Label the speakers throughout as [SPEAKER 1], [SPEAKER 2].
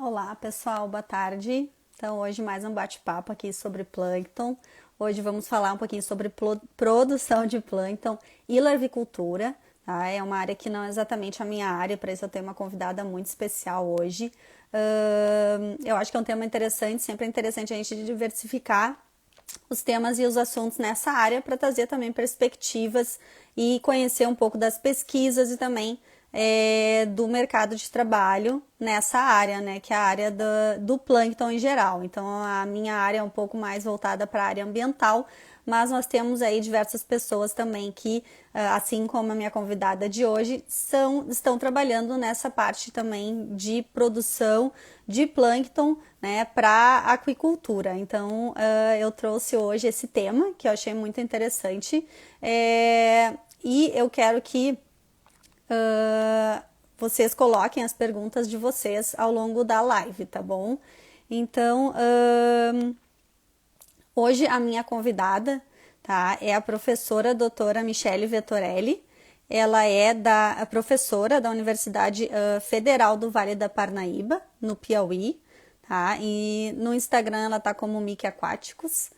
[SPEAKER 1] Olá, pessoal, boa tarde. Então, hoje mais um bate-papo aqui sobre plâncton. Hoje vamos falar um pouquinho sobre produção de plâncton e larvicultura, tá? É uma área que não é exatamente a minha área, para isso eu tenho uma convidada muito especial hoje. Eu acho que é um tema interessante, sempre é interessante a gente diversificar os temas e os assuntos nessa área para trazer também perspectivas e conhecer um pouco das pesquisas e também do mercado de trabalho nessa área, né, que é a área do plâncton em geral. Então, a minha área é um pouco mais voltada para a área ambiental, mas nós temos aí diversas pessoas também que, assim como a minha convidada de hoje, estão trabalhando nessa parte também de produção de plâncton, né, para aquicultura. Então, eu trouxe hoje esse tema que eu achei muito interessante e eu quero que vocês coloquem as perguntas de vocês ao longo da live, tá bom? Então, hoje a minha convidada, tá, é a professora doutora Michele Vettorelli. Ela é a professora da Universidade Federal do Vale da Parnaíba, no Piauí, tá? E no Instagram ela tá como Mickey Aquáticos.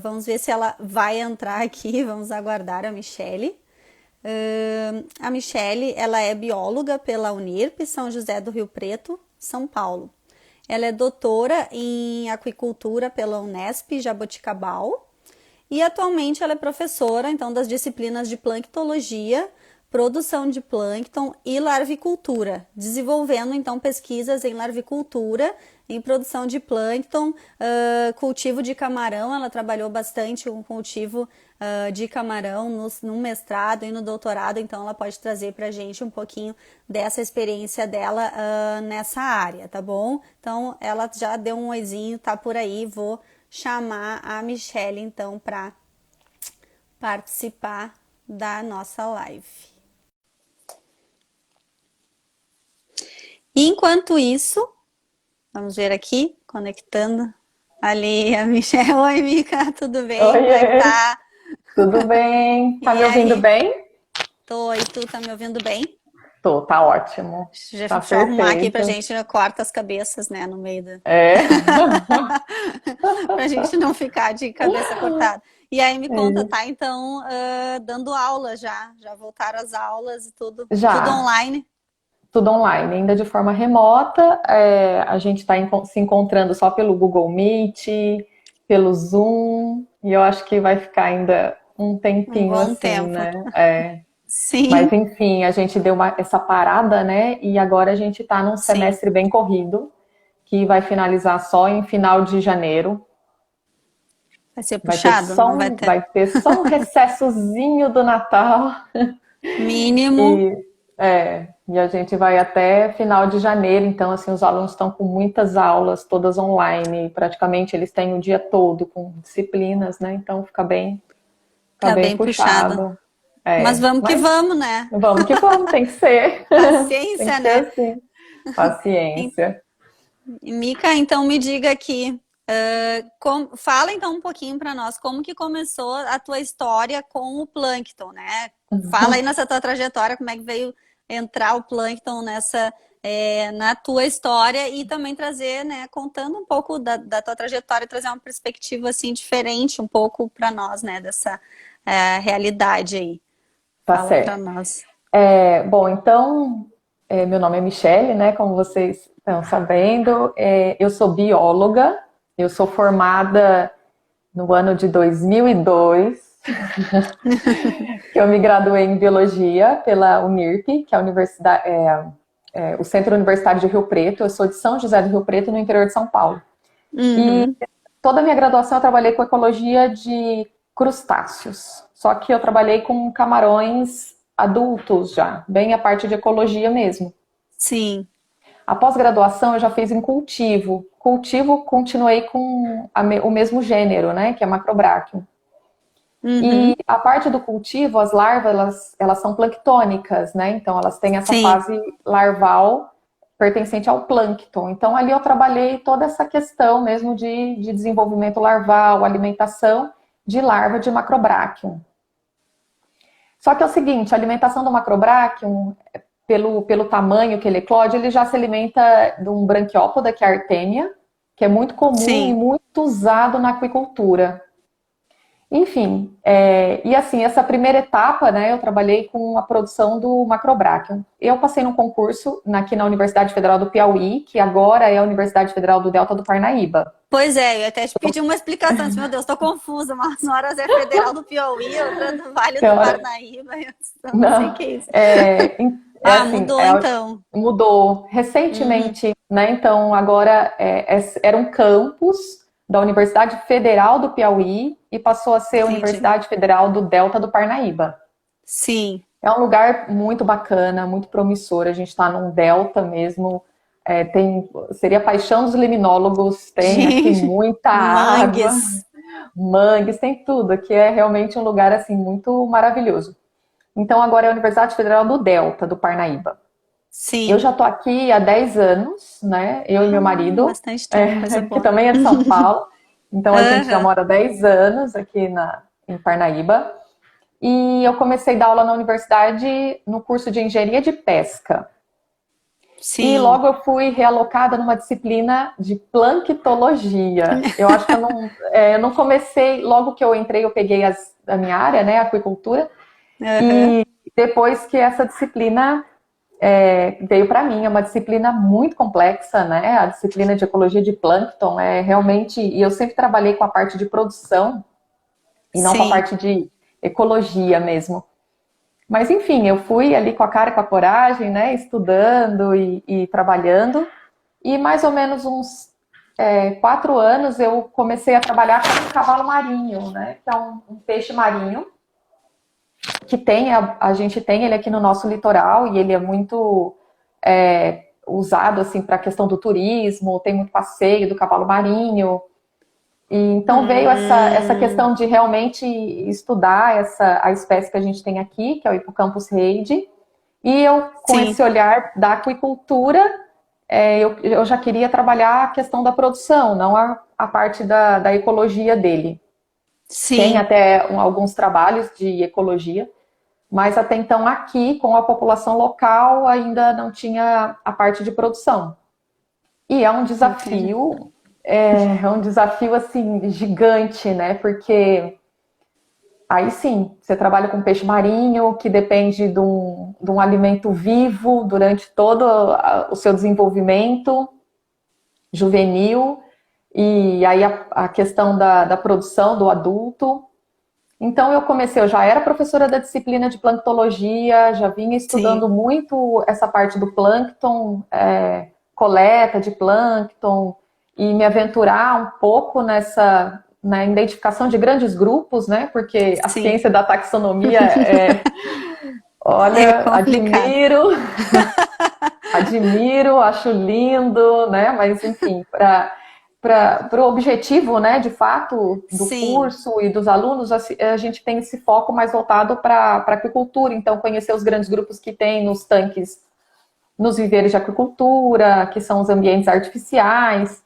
[SPEAKER 1] Vamos ver se ela vai entrar aqui, vamos aguardar a Michele. A Michele, ela é bióloga pela Unirp, São José do Rio Preto, São Paulo. Ela é doutora em aquicultura pela Unesp Jaboticabal e atualmente ela é professora, então, das disciplinas de planctologia, produção de plâncton e larvicultura, desenvolvendo então pesquisas em larvicultura, em produção de plâncton, cultivo de camarão. Ela trabalhou bastante com cultivo de camarão no mestrado e no doutorado, então ela pode trazer para a gente um pouquinho dessa experiência dela nessa área, tá bom? Então ela já deu um oizinho, tá por aí, vou chamar a Michele então para participar da nossa live. Enquanto isso, vamos ver aqui, conectando ali a Michelle. Oi, Mica, tudo bem? Como é que
[SPEAKER 2] Oiê,
[SPEAKER 1] tá?
[SPEAKER 2] tudo bem? Tá
[SPEAKER 1] E
[SPEAKER 2] me ouvindo
[SPEAKER 1] aí?
[SPEAKER 2] bem?
[SPEAKER 1] Tô, e tu tá me ouvindo bem?
[SPEAKER 2] Tô, tá ótimo. Tá
[SPEAKER 1] Deixa eu arrumar aqui pra
[SPEAKER 2] perfeito.
[SPEAKER 1] gente, né, corta as cabeças, né, no meio da...
[SPEAKER 2] É.
[SPEAKER 1] pra gente não ficar de cabeça cortada. E aí me conta,
[SPEAKER 2] É.
[SPEAKER 1] tá? Então, dando aula já voltaram as aulas e tudo
[SPEAKER 2] Já,
[SPEAKER 1] online?
[SPEAKER 2] tudo online, ainda de forma remota. A gente está se encontrando só pelo Google Meet, pelo Zoom, e eu acho que vai ficar ainda um
[SPEAKER 1] Um
[SPEAKER 2] tempinho
[SPEAKER 1] bom
[SPEAKER 2] assim,
[SPEAKER 1] tempo.
[SPEAKER 2] né? Mas
[SPEAKER 1] Sim,
[SPEAKER 2] enfim, a gente deu essa parada, né? E agora a gente está num
[SPEAKER 1] sim.
[SPEAKER 2] semestre bem corrido, que vai finalizar só em final de janeiro.
[SPEAKER 1] Vai ser puxado? Não vai ter?
[SPEAKER 2] Vai ter só um recessozinho do Natal
[SPEAKER 1] Mínimo.
[SPEAKER 2] e a gente vai até final de janeiro, então assim os alunos estão com muitas aulas, todas online, praticamente eles têm o dia todo com disciplinas, né? Então fica
[SPEAKER 1] Tá
[SPEAKER 2] bem
[SPEAKER 1] bem puxado.
[SPEAKER 2] puxado.
[SPEAKER 1] Mas vamos que
[SPEAKER 2] Mas
[SPEAKER 1] vamos, né?
[SPEAKER 2] vamos que vamos, tem que ser. Tem
[SPEAKER 1] Paciência,
[SPEAKER 2] que ser
[SPEAKER 1] né?
[SPEAKER 2] assim. Paciência.
[SPEAKER 1] Mica, então me diga aqui, fala então um pouquinho para nós como que começou a tua história com o plâncton, né? Fala aí nessa tua trajetória, como é que veio entrar o plâncton na tua história e também trazer, né, contando um pouco da tua trajetória, trazer uma perspectiva assim diferente um pouco para nós, né, dessa realidade aí.
[SPEAKER 2] Tá
[SPEAKER 1] Fala para
[SPEAKER 2] certo.
[SPEAKER 1] nós.
[SPEAKER 2] Bom, então, meu nome é Michele, né? Como vocês estão sabendo, eu sou bióloga, eu sou formada no ano de 2002, que eu me graduei em biologia pela Unirp, que é a universidade, o Centro Universitário de Rio Preto. Eu sou de São José do Rio Preto, no interior de São Paulo. E
[SPEAKER 1] Uhum.
[SPEAKER 2] toda a minha graduação eu trabalhei com ecologia de crustáceos. Só que eu trabalhei com camarões adultos já, bem a parte de ecologia mesmo.
[SPEAKER 1] Sim.
[SPEAKER 2] A pós-graduação eu já fiz em cultivo. Cultivo, continuei com o mesmo gênero, né, que é Macrobráquio. E
[SPEAKER 1] Uhum.
[SPEAKER 2] a parte do cultivo, as larvas, elas são planctônicas, né? Então elas têm essa
[SPEAKER 1] Sim.
[SPEAKER 2] fase larval pertencente ao plâncton. Então ali eu trabalhei toda essa questão mesmo de desenvolvimento larval, alimentação de larva de Macrobráquio. Só que é o seguinte, a alimentação do Macrobráquio pelo tamanho que ele eclode, ele já se alimenta de um branquiópoda, que é a artêmia, que é muito comum e
[SPEAKER 1] Sim.
[SPEAKER 2] muito usado na aquicultura. Enfim, e assim, essa primeira etapa, né, eu trabalhei com a produção do macrobráquion. Eu passei num concurso aqui na Universidade Federal do Piauí, que agora é a Universidade Federal do Delta do Parnaíba.
[SPEAKER 1] Pois é, eu ia até te pedir uma explicação. Meu Deus, estou confusa. Umas horas é Federal do Piauí, outra do Vale do
[SPEAKER 2] Então,
[SPEAKER 1] Parnaíba. Eu não sei o
[SPEAKER 2] não,
[SPEAKER 1] que é isso.
[SPEAKER 2] é
[SPEAKER 1] Ah,
[SPEAKER 2] assim,
[SPEAKER 1] mudou então.
[SPEAKER 2] mudou
[SPEAKER 1] Uhum,
[SPEAKER 2] recentemente, né? Então agora era um campus da Universidade Federal do Piauí e passou a ser a
[SPEAKER 1] entendi.
[SPEAKER 2] Universidade Federal do Delta do Parnaíba.
[SPEAKER 1] Sim.
[SPEAKER 2] É um lugar muito bacana, muito promissor. A gente está num delta mesmo. Seria a paixão dos liminólogos. Tem aqui
[SPEAKER 1] Gente,
[SPEAKER 2] muita água,
[SPEAKER 1] mangues.
[SPEAKER 2] mangues, tem tudo. Aqui é realmente um lugar assim muito maravilhoso. Então agora é a Universidade Federal do Delta do Parnaíba. Eu
[SPEAKER 1] Sim.
[SPEAKER 2] já estou aqui há 10 anos, né? Eu e meu
[SPEAKER 1] Ah,
[SPEAKER 2] marido,
[SPEAKER 1] bastante tempo, coisa
[SPEAKER 2] que
[SPEAKER 1] boa.
[SPEAKER 2] também é de São Paulo. Então a gente já
[SPEAKER 1] Aham,
[SPEAKER 2] mora há 10 anos aqui em Parnaíba. E eu comecei a dar aula na universidade no curso de engenharia de pesca. E
[SPEAKER 1] sim.
[SPEAKER 2] logo eu fui realocada numa disciplina de planctologia. Eu acho que eu não comecei, logo que eu entrei, eu peguei a minha área, né, a aquicultura,
[SPEAKER 1] Aham,
[SPEAKER 2] e depois que essa disciplina veio para mim, é uma disciplina muito complexa, né? A disciplina de ecologia de plâncton é realmente, e eu sempre trabalhei com a parte de produção e não com a
[SPEAKER 1] sim.
[SPEAKER 2] parte de ecologia mesmo. Mas enfim, eu fui ali com a cara e com a coragem, né? Estudando e trabalhando. E mais ou menos uns 4 anos eu comecei a trabalhar com um cavalo marinho, né? Que é um peixe marinho que a gente tem ele aqui no nosso litoral e ele é muito usado assim para a questão do turismo, tem muito passeio do cavalo marinho. E então veio essa
[SPEAKER 1] Hum,
[SPEAKER 2] questão de realmente estudar a espécie que a gente tem aqui, que é o Hippocampus reidi, e eu, com
[SPEAKER 1] sim.
[SPEAKER 2] esse olhar da aquicultura, eu já queria trabalhar a questão da produção, não a parte da ecologia dele. Tem
[SPEAKER 1] Sim.
[SPEAKER 2] até alguns trabalhos de ecologia, mas até então aqui, com a população local, ainda não tinha a parte de produção. E
[SPEAKER 1] Entendi.
[SPEAKER 2] é um desafio assim gigante, né? Porque aí sim, você trabalha com peixe marinho que depende de um alimento vivo durante todo o seu desenvolvimento juvenil, e aí a questão da produção do adulto. Então eu já era professora da disciplina de planctologia, já vinha estudando
[SPEAKER 1] Sim.
[SPEAKER 2] muito essa parte do plâncton, coleta de plâncton, e me aventurar um pouco na identificação de grandes grupos, né? Porque a
[SPEAKER 1] Sim.
[SPEAKER 2] ciência da taxonomia
[SPEAKER 1] É
[SPEAKER 2] olha,
[SPEAKER 1] complicado.
[SPEAKER 2] admiro, acho lindo, né? Mas enfim, para o objetivo, né, de fato, do
[SPEAKER 1] Sim.
[SPEAKER 2] curso e dos alunos, a gente tem esse foco mais voltado para a aquicultura, então conhecer os grandes grupos que tem nos tanques, nos viveiros de aquicultura, que são os ambientes artificiais,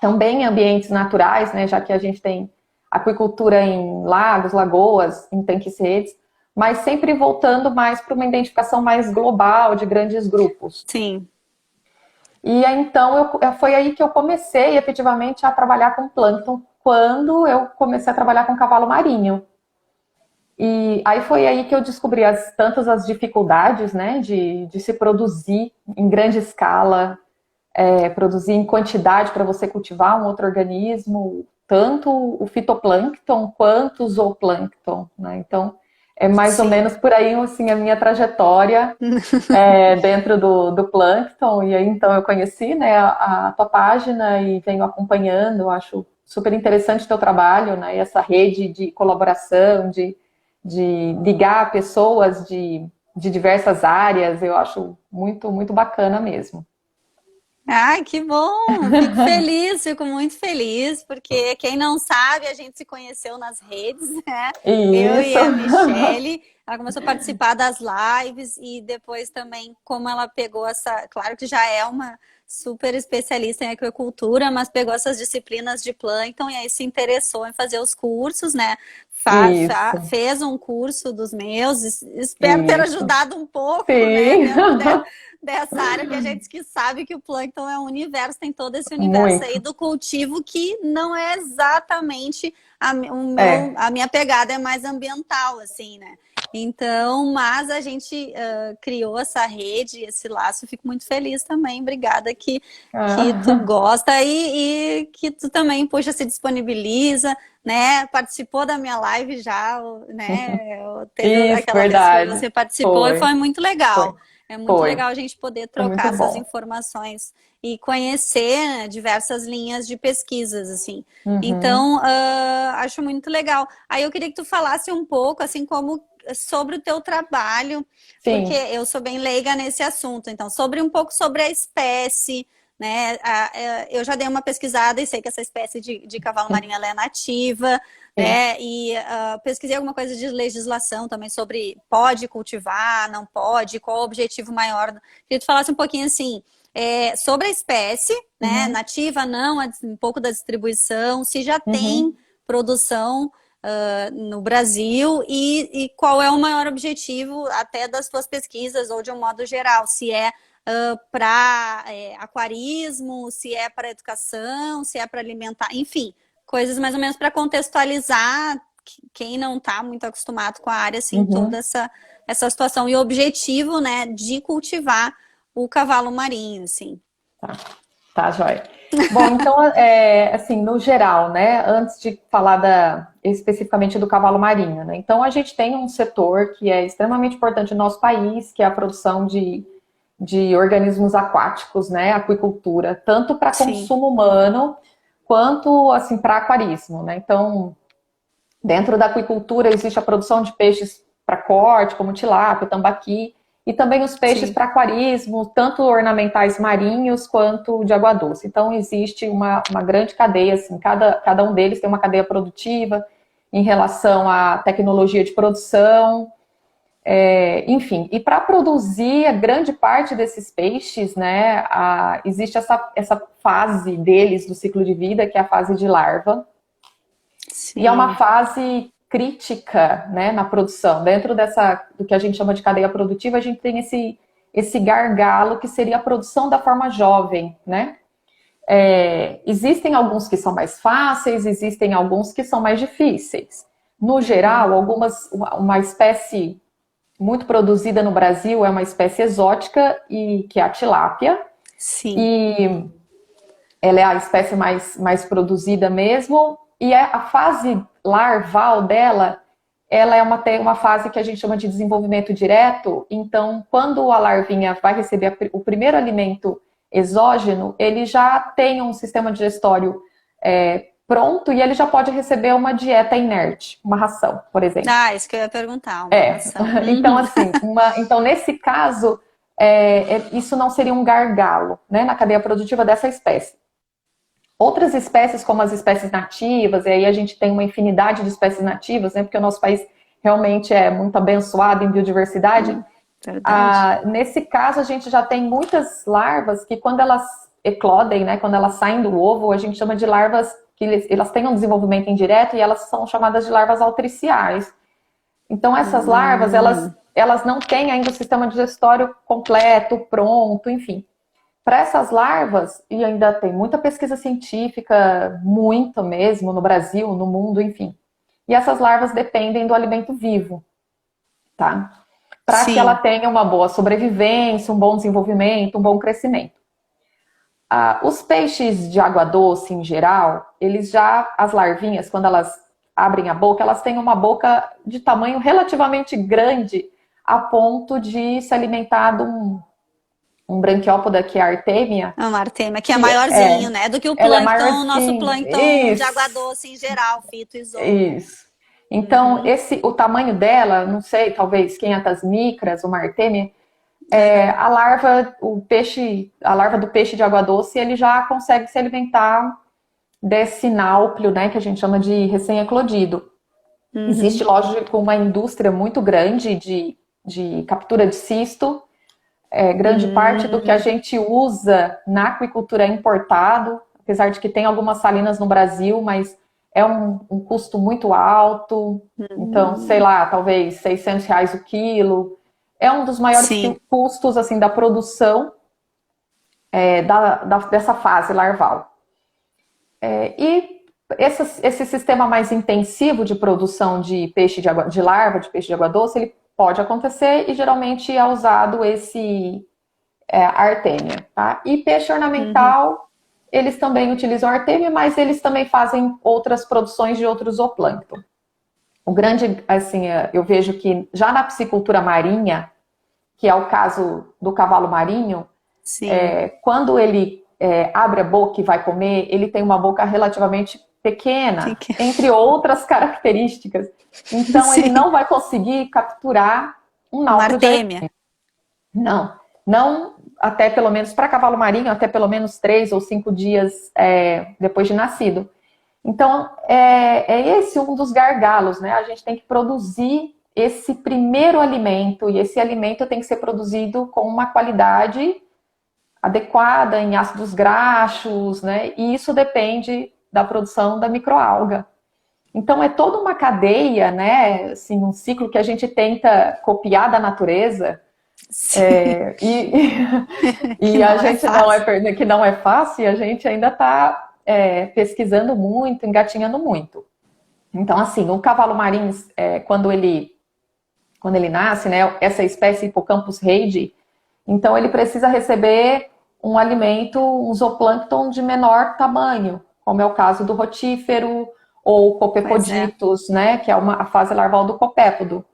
[SPEAKER 2] também ambientes naturais, né, já que a gente tem aquicultura em lagos, lagoas, em tanques e redes, mas sempre voltando mais para uma identificação mais global de grandes grupos.
[SPEAKER 1] Sim.
[SPEAKER 2] E aí, então foi aí que eu comecei efetivamente a trabalhar com plâncton, quando eu comecei a trabalhar com cavalo marinho. E aí foi aí que eu descobri tantas as dificuldades, né, de se produzir em grande escala, produzir em quantidade para você cultivar um outro organismo, tanto o fitoplâncton quanto o zooplâncton, né? Então é mais ou
[SPEAKER 1] Sim.
[SPEAKER 2] menos por aí assim a minha trajetória dentro do Plankton, e aí então eu conheci, né, a tua página e venho acompanhando, acho super interessante o teu trabalho, né, e essa rede de colaboração, de ligar pessoas de diversas áreas, eu acho muito, muito bacana mesmo.
[SPEAKER 1] Ai, que bom! Fico feliz, fico muito feliz, porque quem não sabe, a gente se conheceu nas redes, né? Eu e
[SPEAKER 2] Isso.
[SPEAKER 1] a Michele, ela começou a participar das lives e depois também, como ela pegou essa, claro que já é uma super especialista em aquicultura, mas pegou essas disciplinas de plâncton e aí se interessou em fazer os cursos, né?
[SPEAKER 2] Isso.
[SPEAKER 1] Fez um curso dos meus, espero ter
[SPEAKER 2] Isso.
[SPEAKER 1] ajudado um pouco, né?
[SPEAKER 2] Sim.
[SPEAKER 1] Dentro dessa área que a gente que sabe que o plâncton é um universo, tem todo esse universo aí
[SPEAKER 2] Muito.
[SPEAKER 1] do cultivo que não é exatamente
[SPEAKER 2] É.
[SPEAKER 1] a minha pegada é mais ambiental, assim, né? Então, mas a gente criou essa rede, esse laço, fico muito feliz também. Obrigada que tu
[SPEAKER 2] Ah,
[SPEAKER 1] gosta e que tu também, poxa, se disponibiliza, né? Participou da minha live já, né? Teve
[SPEAKER 2] isso,
[SPEAKER 1] aquela vez que
[SPEAKER 2] verdade.
[SPEAKER 1] você participou e
[SPEAKER 2] Foi,
[SPEAKER 1] foi muito
[SPEAKER 2] foi,
[SPEAKER 1] legal. É muito
[SPEAKER 2] foi.
[SPEAKER 1] legal a gente poder
[SPEAKER 2] Foi
[SPEAKER 1] trocar
[SPEAKER 2] muito
[SPEAKER 1] essas
[SPEAKER 2] bom.
[SPEAKER 1] informações e conhecer, né, diversas linhas de pesquisas, assim.
[SPEAKER 2] Uhum.
[SPEAKER 1] Então, acho muito legal. Aí eu queria que tu falasse um pouco, assim, como sobre o teu trabalho, porque
[SPEAKER 2] Sim.
[SPEAKER 1] eu sou bem leiga nesse assunto. Então, sobre um pouco sobre a espécie, né? Eu já dei uma pesquisada e sei que essa espécie de cavalo marinho ela é nativa,
[SPEAKER 2] Sim.
[SPEAKER 1] né? E pesquisei alguma coisa de legislação também sobre pode cultivar, não pode, qual o objetivo maior. Queria que tu falasse um pouquinho assim. Sobre a espécie, né,
[SPEAKER 2] Uhum.
[SPEAKER 1] nativa, não, um pouco da distribuição, se já tem
[SPEAKER 2] Uhum.
[SPEAKER 1] produção no Brasil e qual é o maior objetivo até das tuas pesquisas ou de um modo geral, se é para aquarismo, se é para educação, se é para alimentar, enfim, coisas mais ou menos para contextualizar quem não está muito acostumado com a área, assim, toda
[SPEAKER 2] Uhum.
[SPEAKER 1] essa situação e o objetivo, né, de cultivar o cavalo marinho, assim.
[SPEAKER 2] Tá, tá, joia. Bom, então, assim, no geral, né, antes de falar especificamente do cavalo marinho, né, então a gente tem um setor que é extremamente importante no nosso país, que é a produção de organismos aquáticos, né, aquicultura, tanto para
[SPEAKER 1] Sim,
[SPEAKER 2] consumo humano quanto, assim, para aquarismo, né, então, dentro da aquicultura existe a produção de peixes para corte, como tilápia, tambaqui, e também os peixes
[SPEAKER 1] sim.
[SPEAKER 2] para aquarismo, tanto ornamentais marinhos quanto de água doce. Então existe uma grande cadeia, assim, cada um deles tem uma cadeia produtiva em relação à tecnologia de produção, enfim. E para produzir a grande parte desses peixes, né, existe essa fase deles do ciclo de vida, que é a fase de larva, e é uma
[SPEAKER 1] Sim.
[SPEAKER 2] fase crítica, né, na produção. Dentro do que a gente chama de cadeia produtiva, a gente tem esse gargalo que seria a produção da forma jovem, né? Existem alguns que são mais fáceis, existem alguns que são mais difíceis. No
[SPEAKER 1] Uhum.
[SPEAKER 2] geral, uma espécie muito produzida no Brasil é uma espécie exótica e que é a tilápia,
[SPEAKER 1] Sim.
[SPEAKER 2] e ela é a espécie mais produzida mesmo, e a fase larval dela, ela tem uma fase que a gente chama de desenvolvimento direto, então quando a larvinha vai receber o primeiro alimento exógeno, ele já tem um sistema digestório pronto e ele já pode receber uma dieta inerte, uma ração, por exemplo.
[SPEAKER 1] Ah, isso que eu ia perguntar, uma ração.
[SPEAKER 2] Então
[SPEAKER 1] Uhum.
[SPEAKER 2] assim, então nesse caso, isso não seria um gargalo, né, na cadeia produtiva dessa espécie. Outras espécies, como as espécies nativas, e aí a gente tem uma infinidade de espécies nativas, né, porque o nosso país realmente é muito abençoado em biodiversidade.
[SPEAKER 1] Verdade.
[SPEAKER 2] Nesse caso, a gente já tem muitas larvas que, quando elas eclodem, né, quando elas saem do ovo, a gente chama de larvas que elas têm um desenvolvimento indireto e elas são chamadas de larvas altriciais. Então, essas larvas,
[SPEAKER 1] Hum,
[SPEAKER 2] elas não têm ainda o sistema digestório completo, pronto, enfim. Para essas larvas, e ainda tem muita pesquisa científica, muita mesmo, no Brasil, no mundo, enfim. E essas larvas dependem do alimento vivo, tá? Para que ela
[SPEAKER 1] sim.
[SPEAKER 2] tenha uma boa sobrevivência, um bom desenvolvimento, um bom crescimento. Os peixes de água doce, em geral, as larvinhas, quando elas abrem a boca, elas têm uma boca de tamanho relativamente grande, a ponto de se alimentar de um branquiópoda, que é a artêmia,
[SPEAKER 1] É uma artêmia que é
[SPEAKER 2] que
[SPEAKER 1] maiorzinho, né? Do que o
[SPEAKER 2] ela é
[SPEAKER 1] plâncton, o nosso
[SPEAKER 2] maiorzinha.
[SPEAKER 1] plâncton de água
[SPEAKER 2] Isso,
[SPEAKER 1] doce em geral, fito e zooplancton.
[SPEAKER 2] isso. Então,
[SPEAKER 1] Uhum.
[SPEAKER 2] o tamanho dela, não sei, talvez 500 micras, uma artêmia, A larva, a larva do peixe de água doce, ele já consegue se alimentar desse náuplio, né, que a gente chama de recém-eclodido. Existe, lógico, uma indústria muito grande de captura de cisto. Grande parte do que a gente usa na aquicultura é importado, apesar de que tem algumas salinas no Brasil, mas é um custo muito alto. Então, sei lá, talvez R$ 600 o quilo. É um dos maiores
[SPEAKER 1] Sim.
[SPEAKER 2] custos assim, da produção dessa fase larval. E esse sistema mais intensivo de produção de peixe de larva, de peixe de água doce, ele pode acontecer e geralmente é usado a artêmia, tá? E peixe ornamental, eles também utilizam artêmia, mas eles também fazem outras produções de outros zooplâncton. O grande, assim, eu vejo que já na piscicultura marinha, que é o caso do cavalo marinho, quando ele abre a boca e vai comer, ele tem uma boca relativamente pequena, entre outras características. Então, ele não vai conseguir capturar um náufrago de artêmia. Não, até pelo menos para cavalo marinho, até pelo menos 3 ou 5 dias depois de nascido. Então, é esse um dos gargalos, né? A gente tem que produzir esse primeiro alimento, e esse alimento tem que ser produzido com uma qualidade adequada em ácidos graxos, né? E isso depende da produção da microalga. Então, é toda uma cadeia, né? Assim, um ciclo que a gente tenta copiar da natureza. E a gente que não é fácil, e a gente ainda está pesquisando muito, engatinhando muito. Então, assim, o cavalo marinho, quando ele nasce, né, essa espécie Hippocampus reidi, então ele precisa receber um alimento, um zooplâncton de menor tamanho, como é o caso do rotífero ou copepoditos, né, que é a fase larval do copépodo.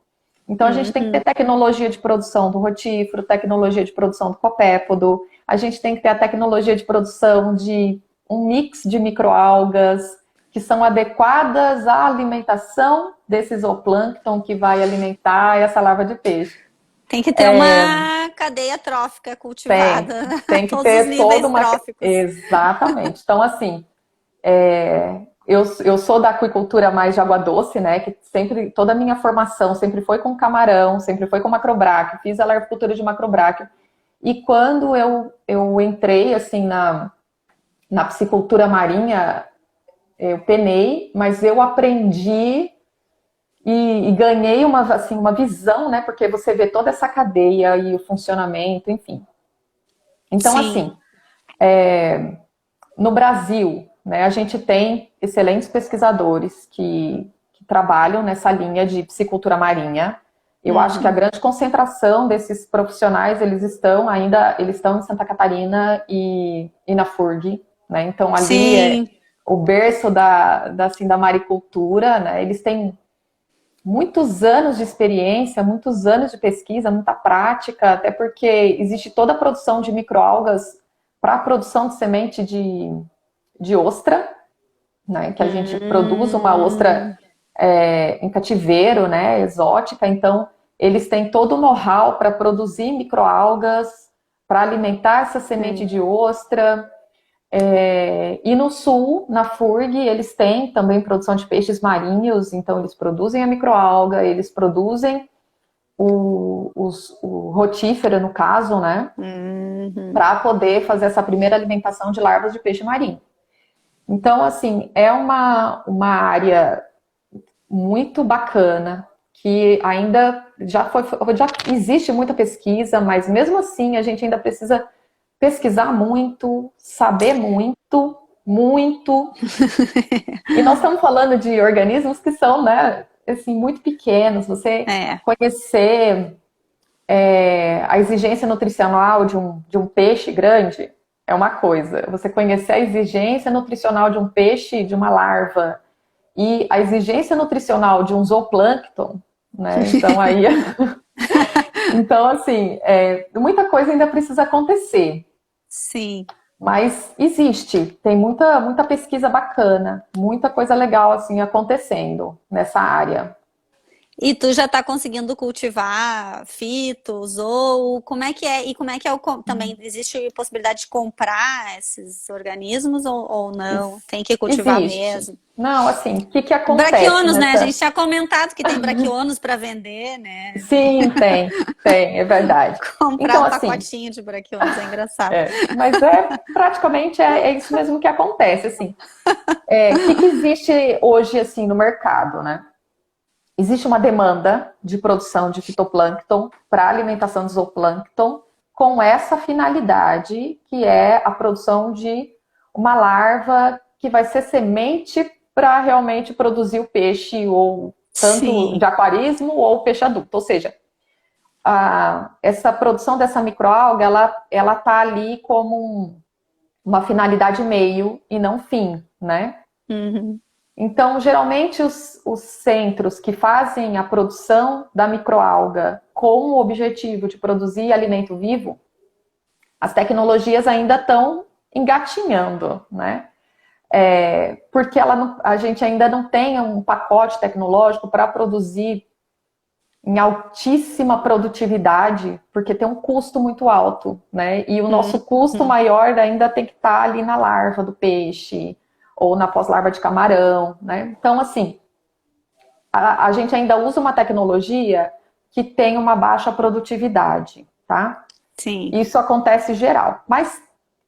[SPEAKER 2] Então, a gente tem que ter tecnologia de produção do rotífero, tecnologia de produção do copépodo, a gente tem que ter a tecnologia de produção de um mix de microalgas que são adequadas à alimentação desse zooplâncton que vai alimentar essa larva de peixe.
[SPEAKER 1] Tem que ter uma cadeia trófica cultivada.
[SPEAKER 2] Tem que
[SPEAKER 1] todos
[SPEAKER 2] ter
[SPEAKER 1] os níveis
[SPEAKER 2] toda uma...
[SPEAKER 1] tróficos.
[SPEAKER 2] Exatamente. Então, assim, eu sou da aquicultura mais de água doce, né? Que sempre, toda a minha formação sempre foi com camarão, sempre foi com macrobráquio, fiz a larvicultura de macrobráquio. E quando eu entrei, assim, na piscicultura marinha, eu penei, mas eu aprendi e ganhei uma visão, né? Porque você vê toda essa cadeia e o funcionamento, enfim. Então,
[SPEAKER 1] Sim.
[SPEAKER 2] assim, no Brasil, né, a gente tem excelentes pesquisadores que trabalham nessa linha de piscicultura marinha. Eu acho que a grande concentração desses profissionais, eles estão em Santa Catarina e na FURG, né? Então, ali é o berço da maricultura, né? Eles têm muitos anos de experiência, muitos anos de pesquisa, muita prática, até porque existe toda a produção de microalgas para a produção de semente de ostra, né? Que a gente produz uma ostra em cativeiro, né? Exótica. Então, eles têm todo o know-how para produzir microalgas, para alimentar essa semente de ostra. E no sul, na FURG, eles têm também produção de peixes marinhos, então eles produzem a microalga, eles produzem o rotífero, no caso, né? Para poder fazer essa primeira alimentação de larvas de peixe marinho. Então, assim, é uma área muito bacana, que ainda já existe muita pesquisa, mas mesmo assim a gente ainda precisa pesquisar muito, saber muito, muito. E nós estamos falando de organismos que são, né, assim, muito pequenos. Você conhecer a exigência nutricional de um peixe grande é uma coisa. Você conhecer a exigência nutricional de um peixe, de uma larva, e a exigência nutricional de um zooplâncton, né? Então, aí... Então, assim, muita coisa ainda precisa acontecer.
[SPEAKER 1] Sim.
[SPEAKER 2] Mas existe, tem muita pesquisa bacana, muita coisa legal assim acontecendo nessa área.
[SPEAKER 1] E tu já está conseguindo cultivar fitos ou como é que é? E como é que é também existe a possibilidade de comprar esses organismos ou não? Tem que cultivar
[SPEAKER 2] Existe.
[SPEAKER 1] mesmo?
[SPEAKER 2] Não, assim, o que que acontece
[SPEAKER 1] Braquionos, né? A gente
[SPEAKER 2] nessa...
[SPEAKER 1] tinha comentado que tem braquionos para vender, né?
[SPEAKER 2] Sim, tem, é verdade.
[SPEAKER 1] Comprar
[SPEAKER 2] Então,
[SPEAKER 1] um
[SPEAKER 2] assim,
[SPEAKER 1] pacotinho de braquionos é engraçado.
[SPEAKER 2] mas praticamente é isso mesmo que acontece, assim. O que que existe hoje, assim, no mercado, né? Existe uma demanda de produção de fitoplâncton para alimentação de zooplâncton com essa finalidade, que é a produção de uma larva que vai ser semente para realmente produzir o peixe, ou tanto de
[SPEAKER 1] Sim.
[SPEAKER 2] aquarismo ou peixe adulto. Ou seja, essa produção dessa microalga, ela tá ali como uma finalidade meio e não fim, né?
[SPEAKER 1] Uhum.
[SPEAKER 2] Então, geralmente, os centros que fazem a produção da microalga com o objetivo de produzir alimento vivo, as tecnologias ainda estão engatinhando, né? Porque a gente ainda não tem um pacote tecnológico para produzir em altíssima produtividade, porque tem um custo muito alto, né? E o nosso custo
[SPEAKER 1] Uhum.
[SPEAKER 2] maior ainda tem que estar ali na larva do peixe ou na pós-larva de camarão, né? Então, assim, a gente ainda usa uma tecnologia que tem uma baixa produtividade, tá?
[SPEAKER 1] Sim.
[SPEAKER 2] Isso acontece geral. Mas